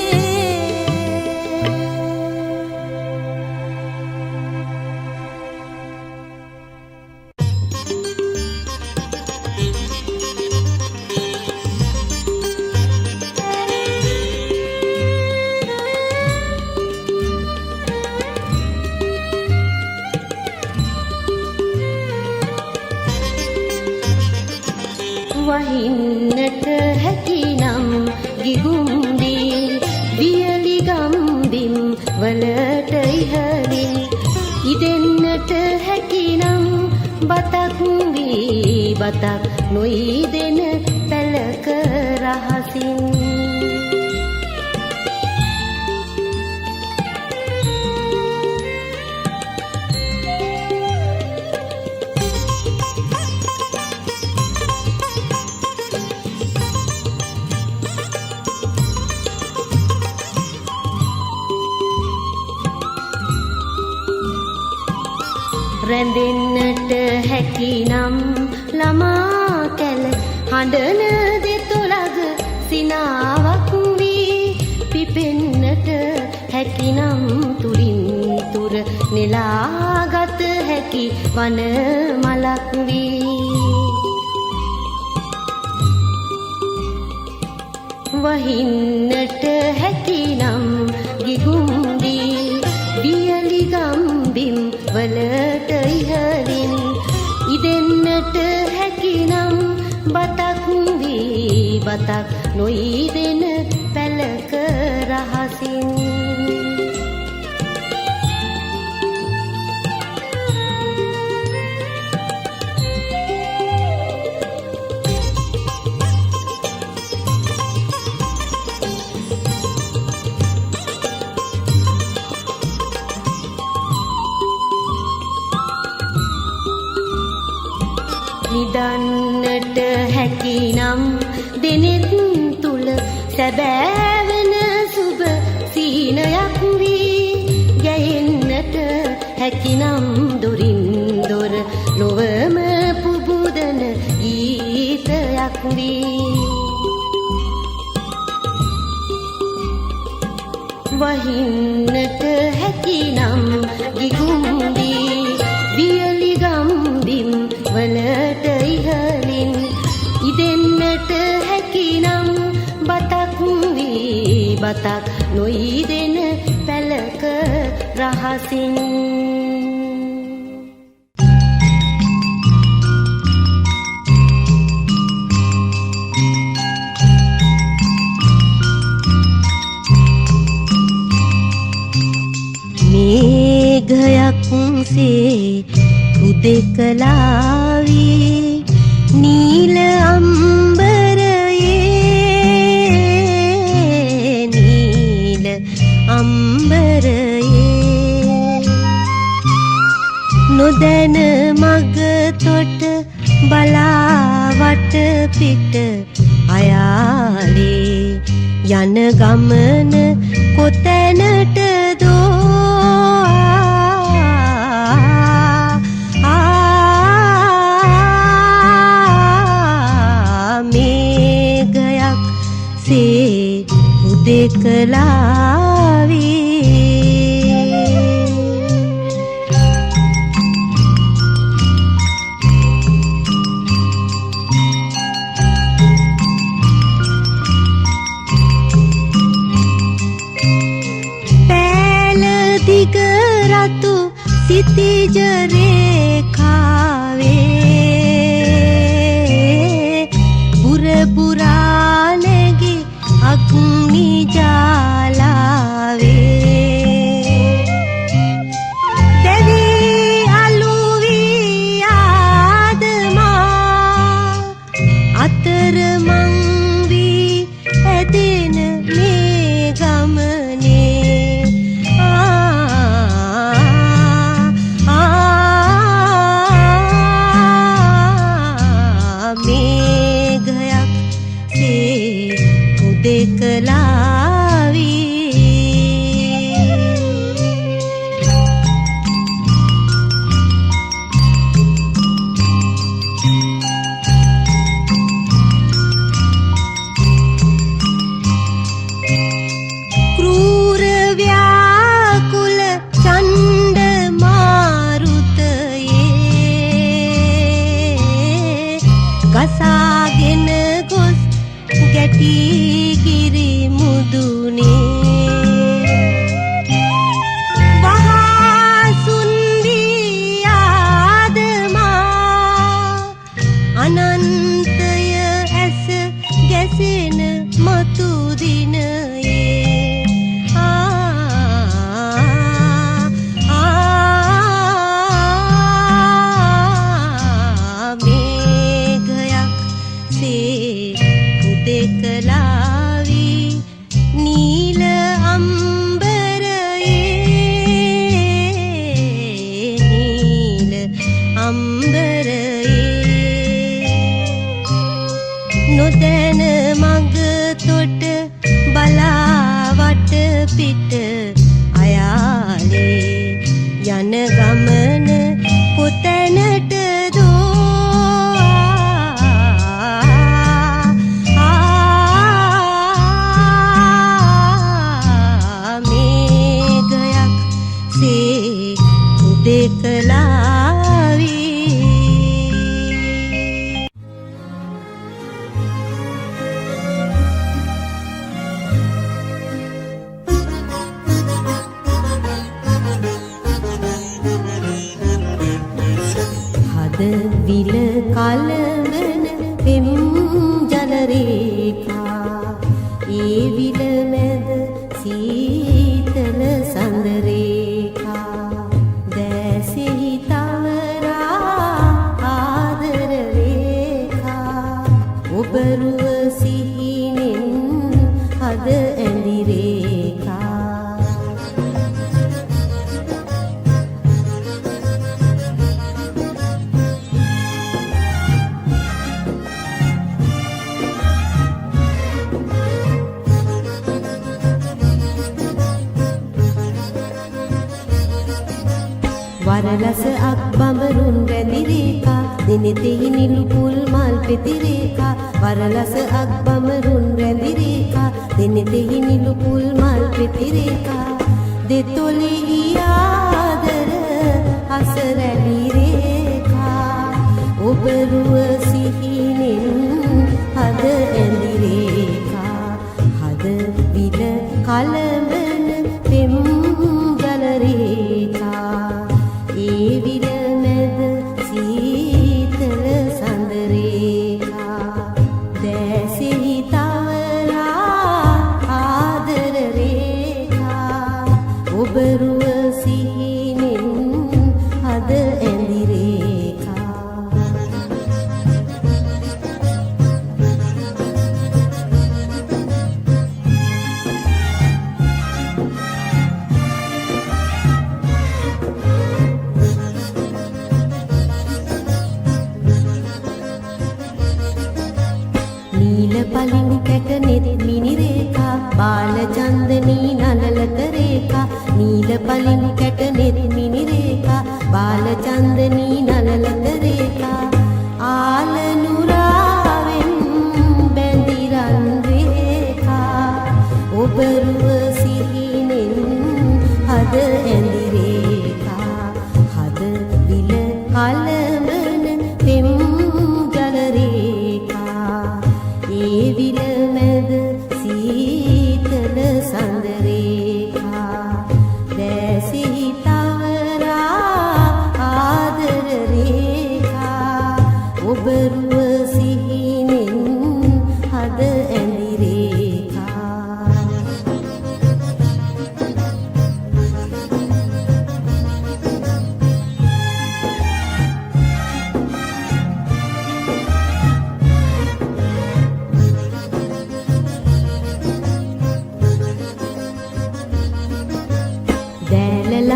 වහින්නට හැකිනම් ගිගුම්දී වියලි ගම්බිම් වලට ඉහළින් ඉදෙන්නට හැකිනම් බතක් වී බතක් නොයිදෙන පැලක රහසින් රැඳෙන්නට හැකිනම් ළමා කැල හඬන දෙතොලග සිනාවක් වී පිපෙන්නට හැකිනම් තුලින් තුර නෙලාගත හැකි වන මලක් වී වහින්නට හැකිනම් ගිගුම්දී වියලි ගම්බිම් වලට ඉහළින් ඉදෙන්නට හැකිනම් බතක් වී බතක් නොයිදෙන පැලක රහසින් නිදන්නට හැකිනම් දෙනෙත් තුල සැබෑවන සුබ සීනයක් වී ගැයෙන්නට හැකිනම් දොරින් දොර ලොවම පුබුදන ගීතයක් වී වහින්නට හැකිනම් ගිගුම්දී වියලි ගම්බිම් වලට ඉහළින් ඉදෙන්නට හැකිනම් බතක් වී බතක් නොයිදෙන පැලක රහසින් මේඝයක් සේ හුදෙකලාවී නීල අම්බරයේ නීල අම්බරයේ නොදැන මග තොට බලාවට පිට අයාලේ යන ගමන කොතැනට පැල දිග රතු සිතිජ රේඛාවේ පුරපුරා නැගි අග්නි ජාලාවේ දෙවි අලුවී ආදමා අතර මං වී ඇදෙන මේ ගමනේ හුදෙකලාවී විල කලවන පෙම් ජලරේඛා ඒ විල මැද සීතල සඳරේඛා දැසෙහි තවරා ආදර රේඛා ඔබ රුව සිහිනෙන් හද ඇඳි රේඛා වරලස අක් බඹරුන් රැඳි රේඛා දිනෙතෙහි නිලු පුල් මල් පෙති රේඛා වරලස අක් බඹරුන් රැඳි රේඛා දිනෙතෙහි නිලු පුල් මල් පෙති රේඛා දෙතොලෙහි ආදර හස රැලි රේඛා ඔබ රුව සිහිනෙන් හද ඇඳි රේඛා හද විල කලබන පෙම් ජල රේඛා ඒ විල මැද සීතල සඳ රේඛා දැසෙහි තවරා ආදර රේඛා ඔබ රුව සිහිනෙන් හද ඇඳි රේඛා පලිඟු කැට නෙත් මිනි රේඛා බාල චන්දනී නලලක රේඛා නීල පලිඟු කැට නෙත් මිනි රේඛා බාල චන්දනී නලලක රේඛා ආල නුරාවෙන් බැඳි රන් රේඛා ඔබ රුව සිහිනෙන් හද ඇඳි රේඛා හද විල කලබන පෙම් ජල රේඛා ඒ විල මැද සීතල සඳ රේඛා දැසෙහි තවරා ආදර රේඛා ඔබ රුව සිහිනෙන් හද ඇඳි රේඛා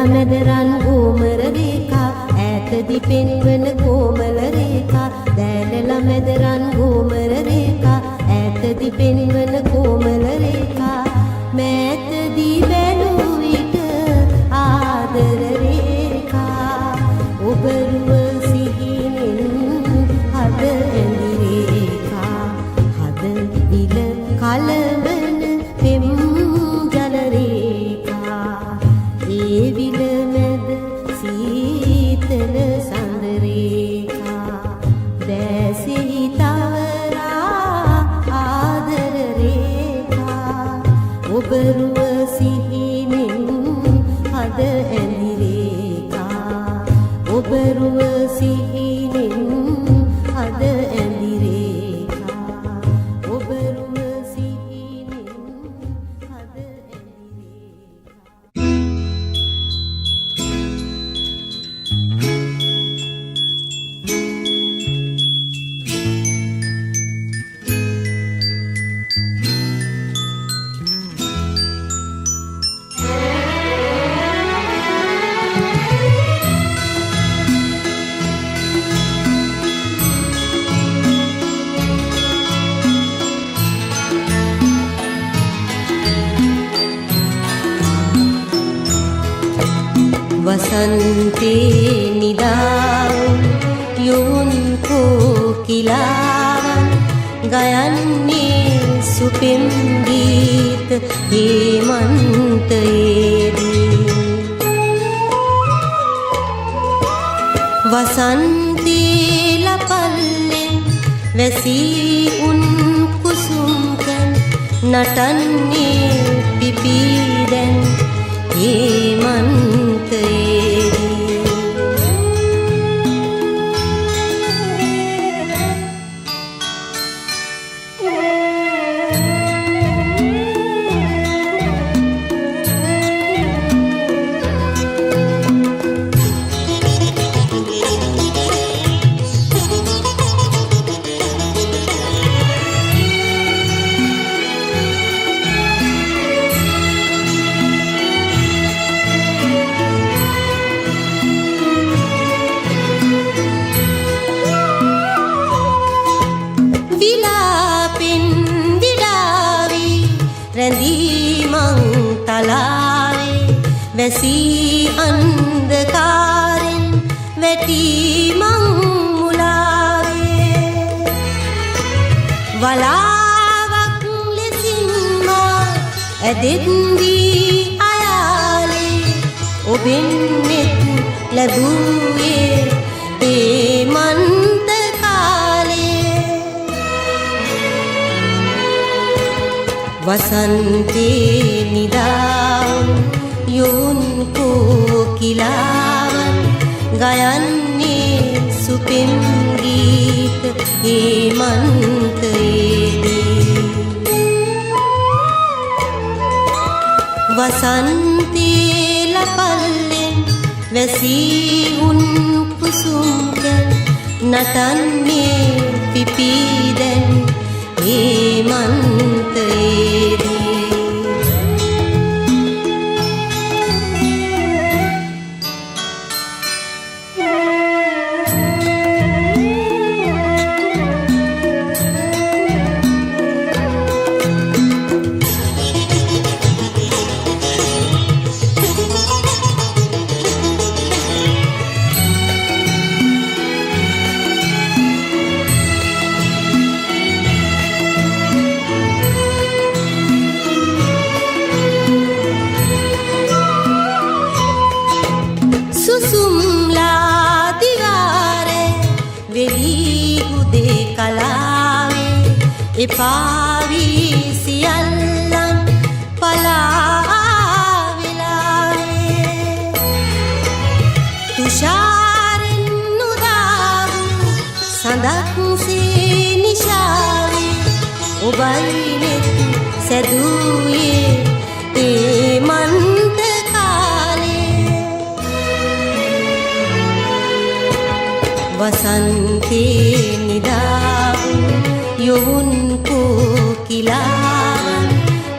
මැද රන් ගෝමර රේඛා ඈතදි පෙන්වන කොමල රේඛා දැලල මැද රන් ගෝමර රේඛා ඈතදි පෙන්වන කොමල රේඛා මෑතදි බැලූ විට ආදර රේඛා ඔබ රුව සිහිනෙන් හද ඇඳි රේඛා හද විල කලබන පෙම් ජල රේඛා ඒ විල මැද සීතල සඳ රේඛා දැසෙහි තවරා ආදර රේඛා ඔබ රුව සිහිනෙන් හද ඇඳි රේඛා ඔබ රුව සිහිනෙන් හද ඇඳි රේඛා ඔබ රුව සිහිනෙන් හද ඇඳි රේඛා वसंते निदाऊं युन कोकिलावन ගයන්නේ සුපින් ගීත හේමන්තයේදී වසන්තේ ලපල්ලෙන් වැසී උන් කුසුම්කන් නටන්නේ පිපිදැන් හේමන්තයේදී වැසී අන්ධකාරෙන් වැටී මං මුලාවේ වලාවක් ලෙසින් මා ඇදෙද්දී අයාලේ ඔබෙන් නෙත් ලැබුවේ හේමන්ත කාලේ වසන්තේ නිදාන් යොවුන් කෝකිලාවන් ගයන්නේ සුපින් ගීත හේමන්තයේදී වසන්තේ ලපල්ලෙන් වැසී උන් කුසුම්කන් නටන්නේ පිපිදැන් හේමන්තයේදී එපාවී සියල්ලන් පලාවෙලාවේ තුෂාරෙන් නුදාවු සඳක්සේ නිශාවේ ඔබයි නෙත් සැදුවේ හේමන්ත කාලේ වසන්තේ නිදාවු යොවුන් කෝකිලාවන්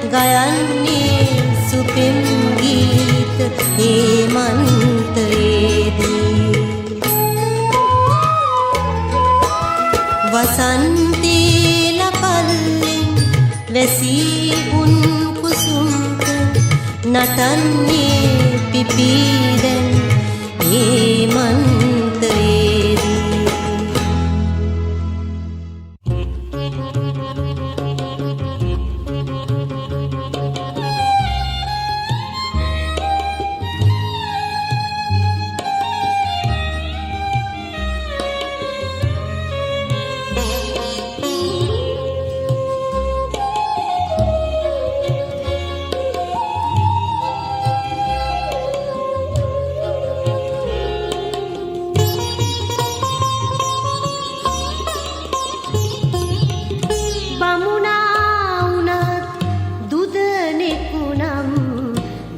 ගයන්නේ සුපින් ගීත හේමන්තයේදී වසන්තේ ලපල්ලෙන් වැසී උන් කුසුම්ක නටන්නේ පිපිදැන් හේමන්තයේදී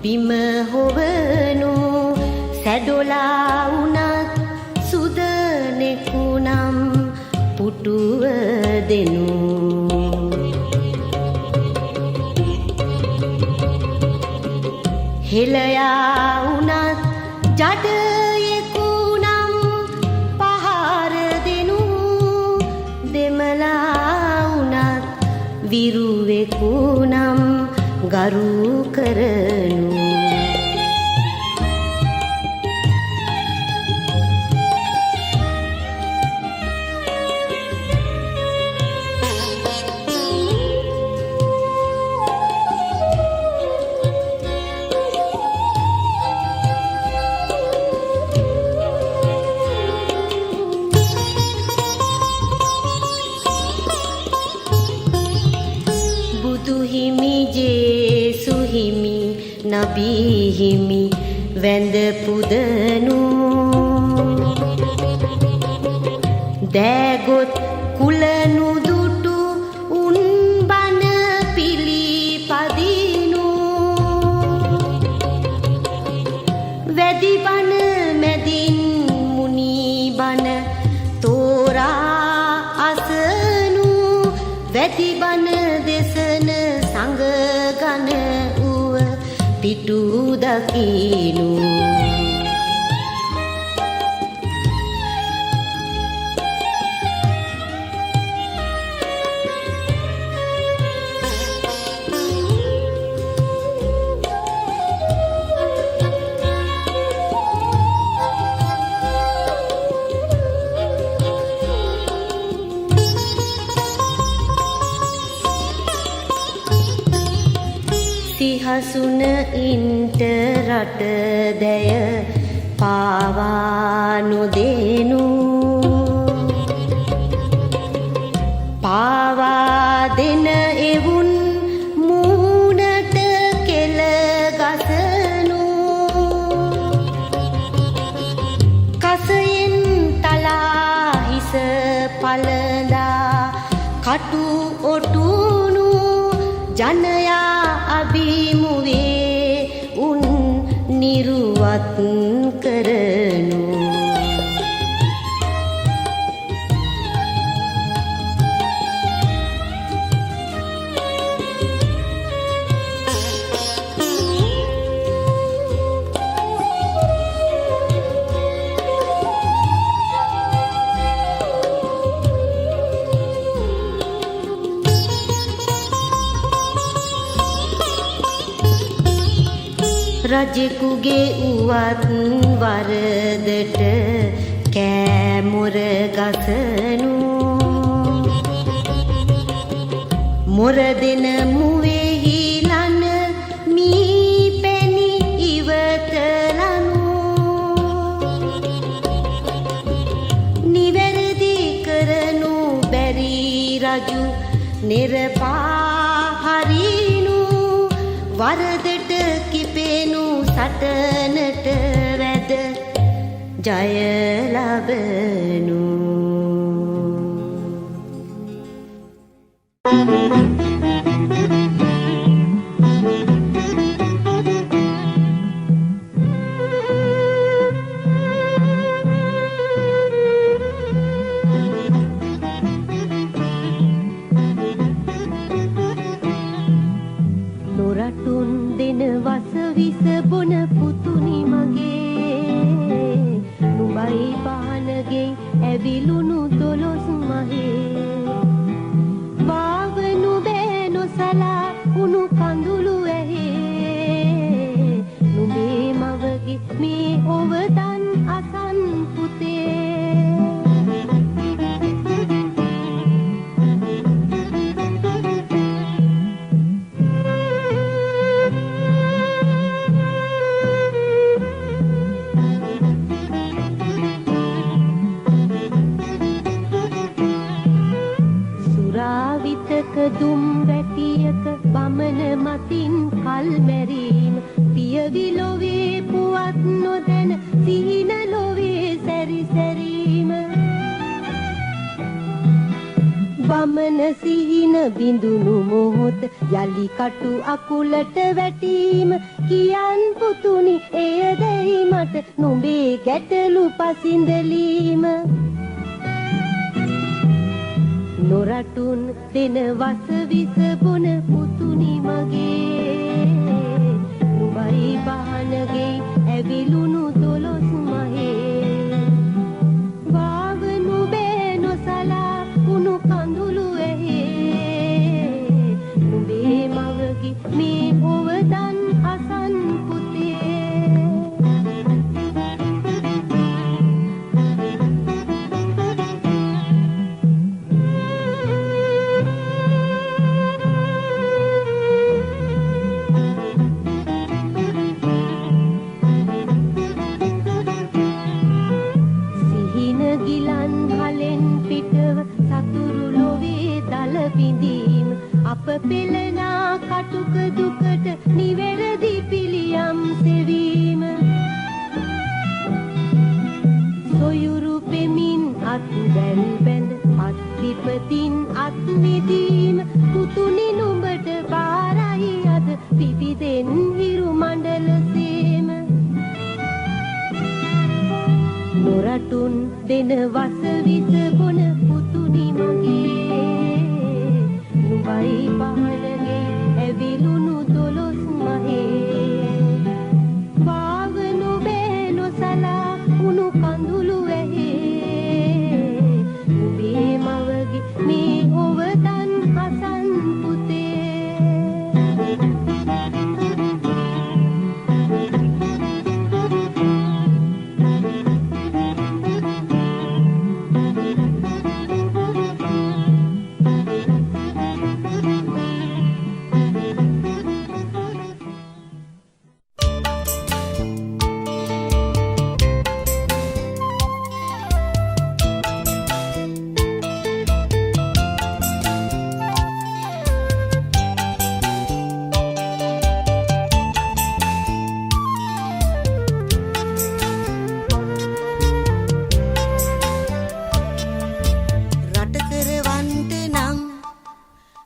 බිම හොවනු සැඩොලා වුණත් සුදනෙකුනම් පුටුව දෙනු හෙළයා වුණත් ජඩයෙකුනම් පහර දෙනු දෙමලා වුණත් විරුවෙකුනම් ගරු කරනු හිමි වැඳ පුදනු දෑගොත් කුලනු දුටු උන් බන පිළිපදිනු වැදි බන මැදින් මුනි බන තෝරා අසනු වැදි බන දෙසන සංග ගන උව පිටු දකිනු සිහසුන ඉන්ට රට දැය පාවා නොදෙනු පාවා දෙන එවුන් මූණට කෙල ගසනු කසයෙන් තලා හිස පළඳා කටු ඔටුනු ජනයා අභිමුවේ උන් නිරුවත් කරනු රජෙකුගේ උවත් වරදට කෑමොර ගසනු මොර දෙන මුවෙහි ලන මී පැණි ඉවතලනු නිවැරදි කරනු බැරි රජු නිරපා හරිනු වරදට කිපෙනු සටනට වැද ජය ලබනු නොරටුන් දෙන වස විස බොන පුතුනි මගේ නුඹයි පානගේ ඇවිලුණු දොළොස් මහේ වාවනු බෑ නොසලා උණු කඳුළු ඇහේ නුඹේ මවගේ මේ ඔවදන් අසන් පුතේ දුම් වැටියක බමන මතින් කල් මැරීම පියවි ලොවේ පුවත් නොදැන සිහින ලොවේ සැරිසැරීම බමන සිහින බිඳුණු මොහොත යලි කටු අකුලට වැටීම කියන් පුතුනි එයදැයි මට නුඹේ ගැටලු පසින්දලීම නොරටුන් දෙන වස විස බොන පුතුනි මගේ නුඹයි බහනගේ ඇවිලුණු දොළොස් මහේ වාවනු බෑ නොසලා උණු කඳුළු ඇහේ නුඹේ මවගේ මේ ඔවදන් අසන් පුතේ උපතින් අත් මිදීම පුතුනි නුඹට බාරයි අද පිපිදෙන් හිරු මණ්ඩල සේම නොරටුන් දෙන වස විස බොන පුතුනි මගේ නුඹයි පහළගේ ඇවිලුණු දොළොස් මහේ පාවනු බෑ නොසලා උණු කඳුළු ඇහේ නුඹේ මවගේ මේ ඔවතන් හසන් පුතේ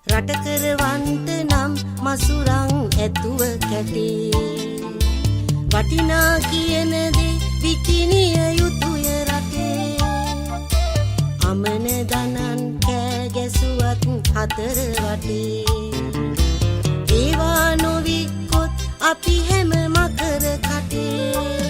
රට කරවන්ට නම් මසුරං ඇතුව කැටේ වටිනා කියන දේ විකිනිය යුතුය රටේ අමන දනන් කෑ ගැසුවත් හතර වටේ ඒවා නොවික්කොත් අපි හැම මකර කටේ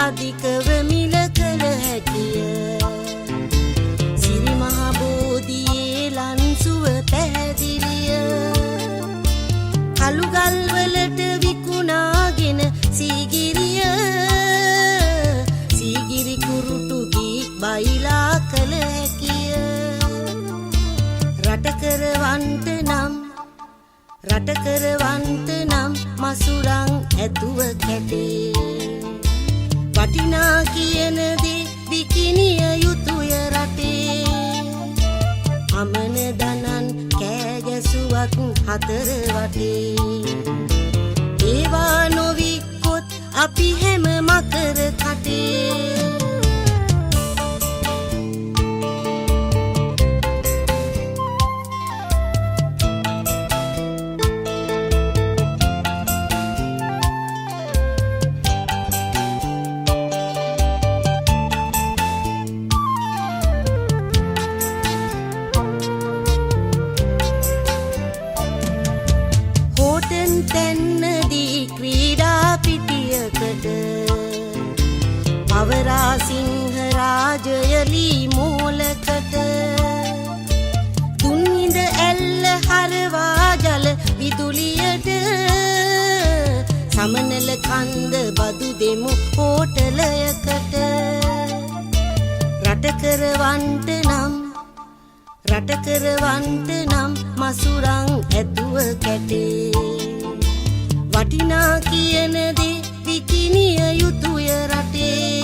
අධිකව මිල කළ හැකිය සිරි මහ බෝධියේ ලන්සුව පැහැදිලිය කළුගල් වලට විකුණාගෙන සීගිරිය සීගිරි කුරුටු ගීක් බයිලා කළ හැකිය රට කරවන්ට නම් මසුරං ඇතුව කැටේ වටිනා කියන දේ විකිනිය යුතුය රටේ අමන දනන් කෑ ගැසුවත් හතර වටේ ඒවා නොවික්කොත් අපි හැම මකර කටේ තැන්නදී ක්‍රීඩා පිටියකට පවරා සිංහ රාජයලී මූලකට දුන්හිඳ ඇල්ල හරවා ජල විදුලියට සමනල කන්ද බදු දෙමු හෝටලයකට රට කරවන්ට නම් මසුරං ඇතුව කැටේ වටිනා කියන දේ විකිනිය යුතුය රටේ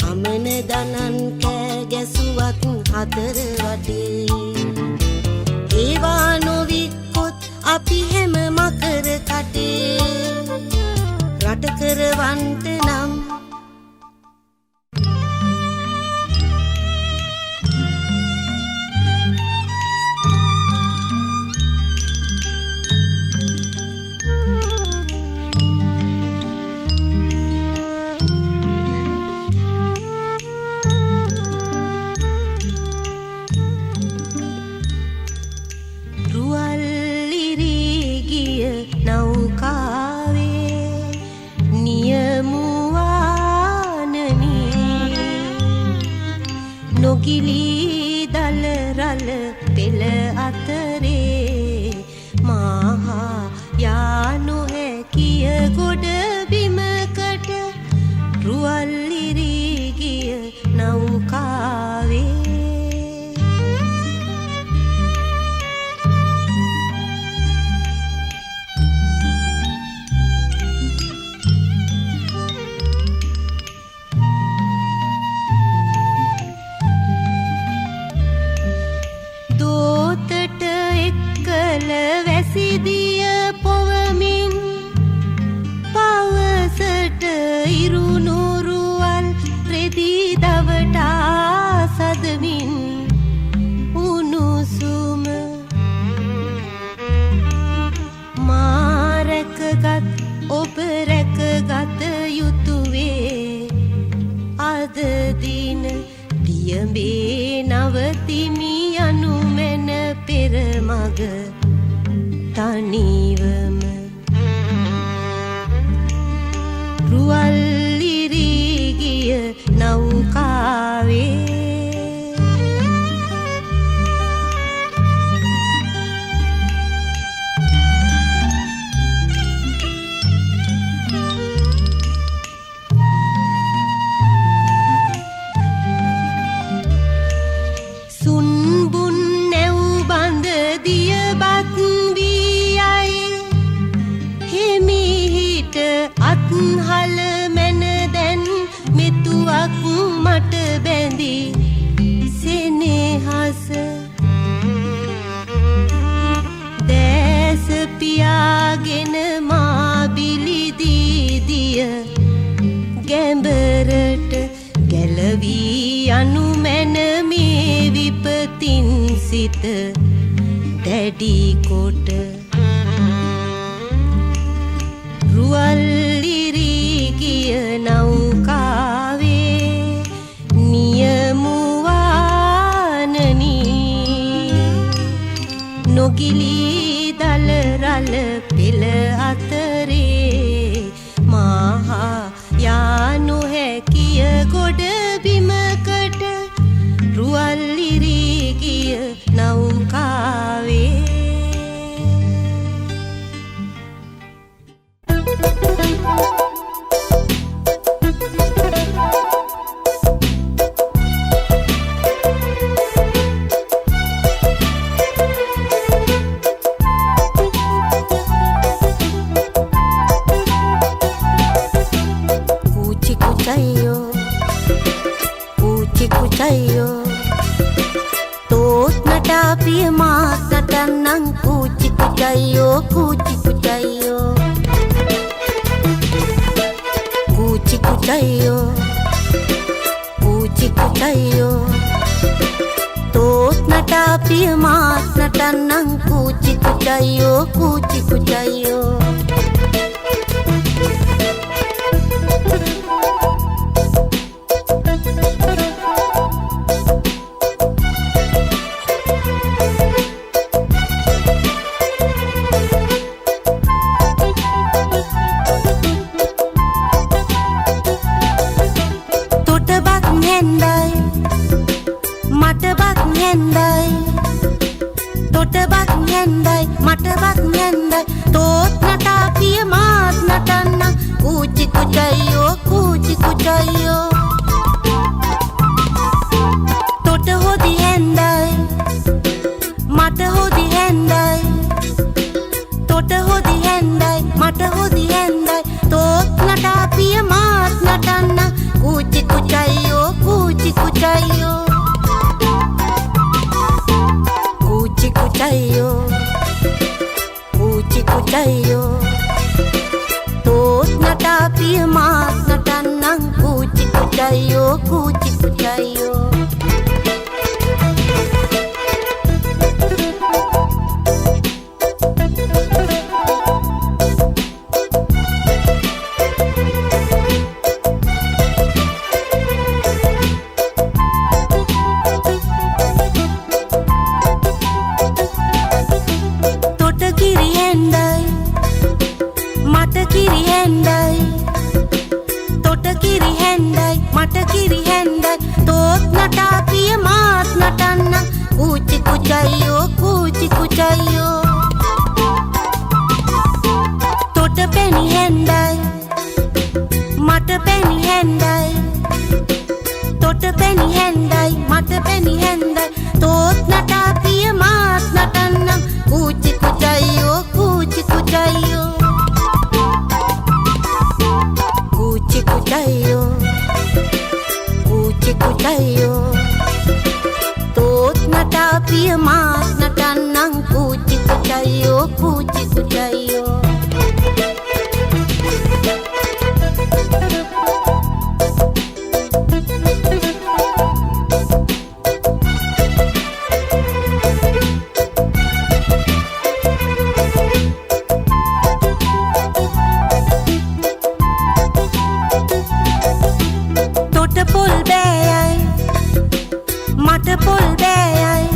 අමන දනන් කෑ ගැසුවත් හතර වටේ ඒවා නොවික්කොත් අපි හැම මකර කටේ රට කරවන්ට නම් නොගිලී දල රල පෙළ අතරේ මහා යා නොහැකිය ගොඩ බිමකට රුවල් ඉරී ගිය නෞකාවේ නවතිමි අනුමැන පෙරමග තනිවම රුවල් ඉරී ගිය නෞකාවේ හල මැන දැන් මෙතුවක් මට බැඳි සෙනෙහස දැස පියාගෙන මා බිලිදී දිය ගැඹරට ගැලවී යනු මැන මේ විපතින් සිත දැඩි කොට රුවල් නෞකාවේ නියමුවානනි නොගිලී දලරල පෙළ අතරේ මහා යා නොහැකිය ගොඩ බිමකට රුවල් ඉරී ගිය නෞකාවේ තෝත් නටා පිය මාත් නටන්නම් කූචි කුචයියෝ කූචි කුචයියෝ කූචි කුචයියෝ කූචි කුචයියෝ තෝත් නටා පිය මාත් නටන්නම් කූචි කුචයියෝ කූචි කුචයියෝ මටවත් නැන්දයි තෝත් නටා පිය මාත් නටන්න කූචි කුචයියෝ කූචි කුචයියෝ තොට හොදි හැන්දයි මට හොදි හැන්දයි තොට හොදි හැන්දයි මට හොදි හැන්දයි තෝත් නටා පිය මාත් නටන්න කූචි කුචයියෝ කූචි කුචයියෝ කූචි කුචයියෝ කුචයියෝ තෝත් නටා පිය මාත් නටන්නම් කූචි කුචයියෝ කූචි කුචයියෝ මට පොල් බෑයයි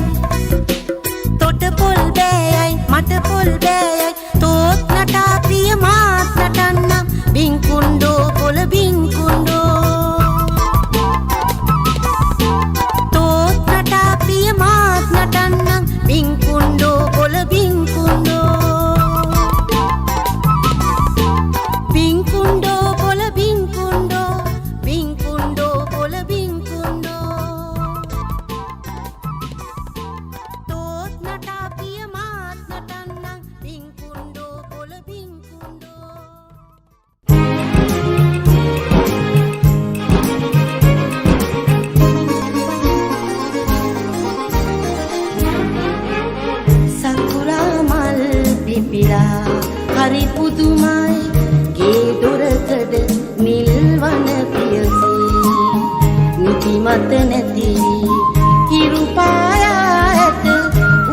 තොට පොල් බෑයයි මට පොල් බෑයයි තෝත් නටා ප්‍රිය මාත් නටන්නම් බින්කුණ්ඩෝ පොළ බින්කුණ්ඩෝ තෝත් නටා ප්‍රිය මාත් නටන්නම් බින්කුණ්ඩෝ පොළ බින්කුණ්ඩෝ බින්කුණ්ඩෝ පොළ බින්කුණ්ඩෝ බින්කුණ්ඩෝ පොළ බින්කුණ්ඩෝ තෝත් නටා ප්‍රිය මාත් නටන්නම් බින්කුණ්ඩෝ පොළ බින්කුණ්ඩෝ සකුරා මල් පිපිලා හරි පුදුමයි ගේ දොරකඩ නිල් වන පියසී නිදිමත නැති හිරු පායා ඇත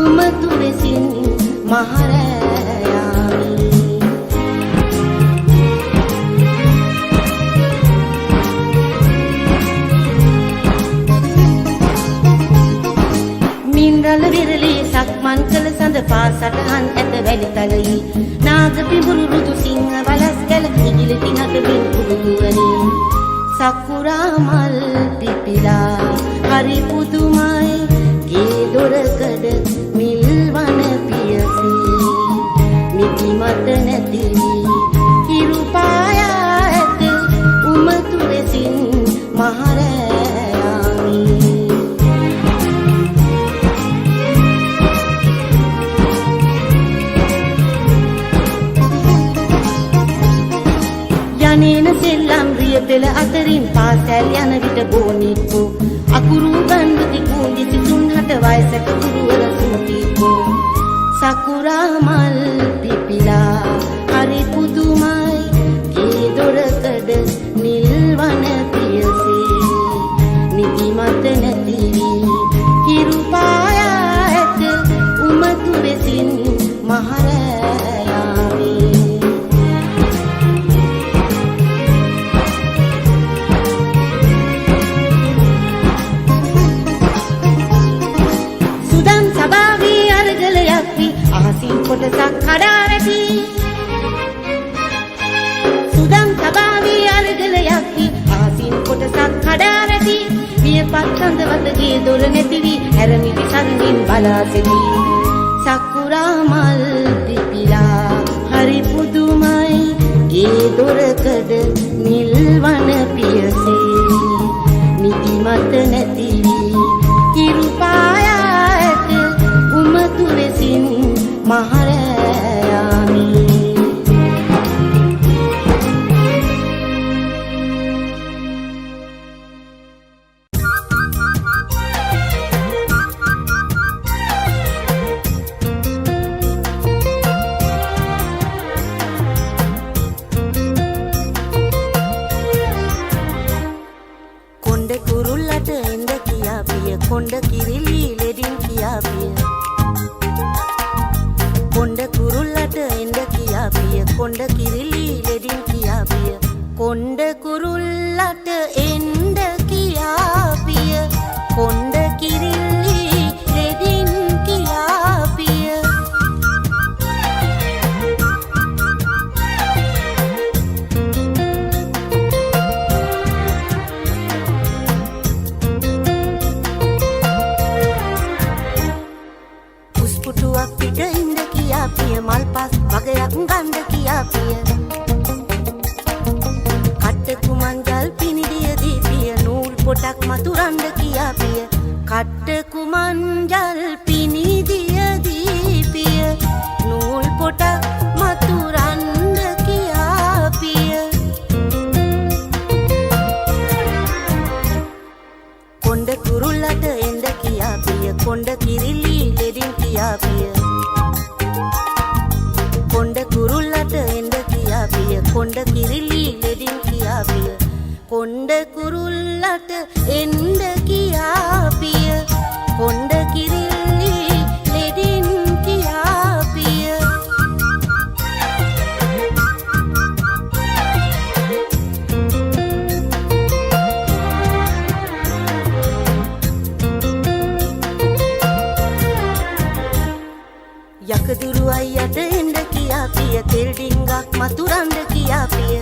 උමතුරෙසින් මහරෑයාමි මින්රල විරලි සක්මන් කළ සඳ පාසටහන් ඇත වැලි තලයි නාග පිඹුරු රුදු සිංහ වලස් කළ ඉගිලි තිනක බින් කුඩුවනි සකුරා මල් පිපිලා හරි පුදුමයි ගේ දොරකඩ මිල් වන පියසී නිදිමත නැති හිරු පායා ඇත උමතුරෙසින් මහරෑයාමි යනේන සෙල්ලම් රිය පෙළ අතරින් පාසැල් යන විට බෝනික්කෝ අකුරු ගන්ධති කුංජි සිතුන් හට වයසක ගුරුවර සුමතිකෝ සකුරා මල් පිපිලා හරි පුදුමයි ගේ දොරකඩ නිල් වන පියසී නිදිමත නැති හිරු පායා ඇත උමතුරෙසින් මහරෑයාමි සුදන් සභාවේ අරගලයක් වී අහසින් කොටසක් කඩා වැටි සුදන් සභාවේ අරගලයක් වී අහසින් කොටසක් කඩා වැටි වියපත් සඳවතගේ දොර නැති වී හැරමිටි සරණින් බලා සිටි සකුරා මල් පිපිලා හරි පුදුමයි ගේ දොරකඩ නිල් වන පියසී නිදිමත නැති හිරු පායා ඇත උමතුරෙසින් මහරෑයාමි කොණ්ඩ කුරුල්ලට එන්න කියා පිය කොණ්ඩ කිරිලි ලෙඩින් කියා පිය කොණ්ඩ කුරුල්ලට එන්න කියා පිය කොණ්ඩ කිරිලි ලෙඩින් කියා පිය කොණ්ඩ කුරුල්ලට එන්න කියා පිය කොණ්ඩ කිරිලි ලෙඩින් කියා පිය පුස්පුටුවක් පිට ඉන්න කියා පිය මල් පස් වගයක් ගන්න කියා පිය කට්ට කුමන්ජල් පිනිදිය දී පිය නූල් පොටක් මතුරන්න කියා පිය කට්ට කුමන්ජල් පිනිදිය දී පිය නූල් පොටක් මතුරන්න කියා පිය කොණ්ඩ කුරුල්ලට එන්න කියා පිය කොණ්ඩ කිරිලි ලෙඩින් කියා පිය කොණ්ඩ කුරුල්ලට එන්න කියා පිය කොණ්ඩ කිරිලි ලෙඩින් කියා පිය කොණ්ඩ කුරුල්ලට එන්න කියා පිය කොණ්ඩ කිරිලි ලෙඩින් කියා පිය කදුරු අයියට එන්න කියා පිය තෙල් ඩිංගක් මතුරන්න කියා පිය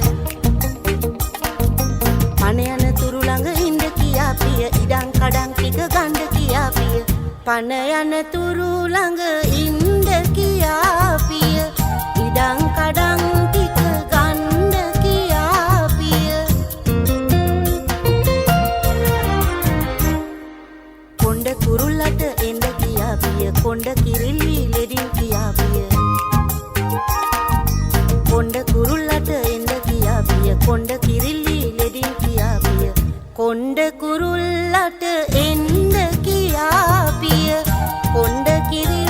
පණ යන තුරු ළඟ ඉන්න කියා පිය ඉඩම් කඩම් ටික ගන්න කියා පිය පණ යන තුරු ළඟ ඉන්න කියා පිය ඉඩම් කඩම් ටික ගන්න කියා පිය කොණ්ඩ කුරුල්ලට එන්න කියා පිය කොණ්ඩ කිරිල්ලි ලෙඩින් කියා පිය කොණ්ඩ කුරුල්ලට එන්න කියා පිය කොණ්ඩ කිරිල්ලි ලෙඩින් කියා පිය කොණ්ඩ කුරුල්ලට එන්න කියා පිය කොණ්ඩ කිරිල්ලි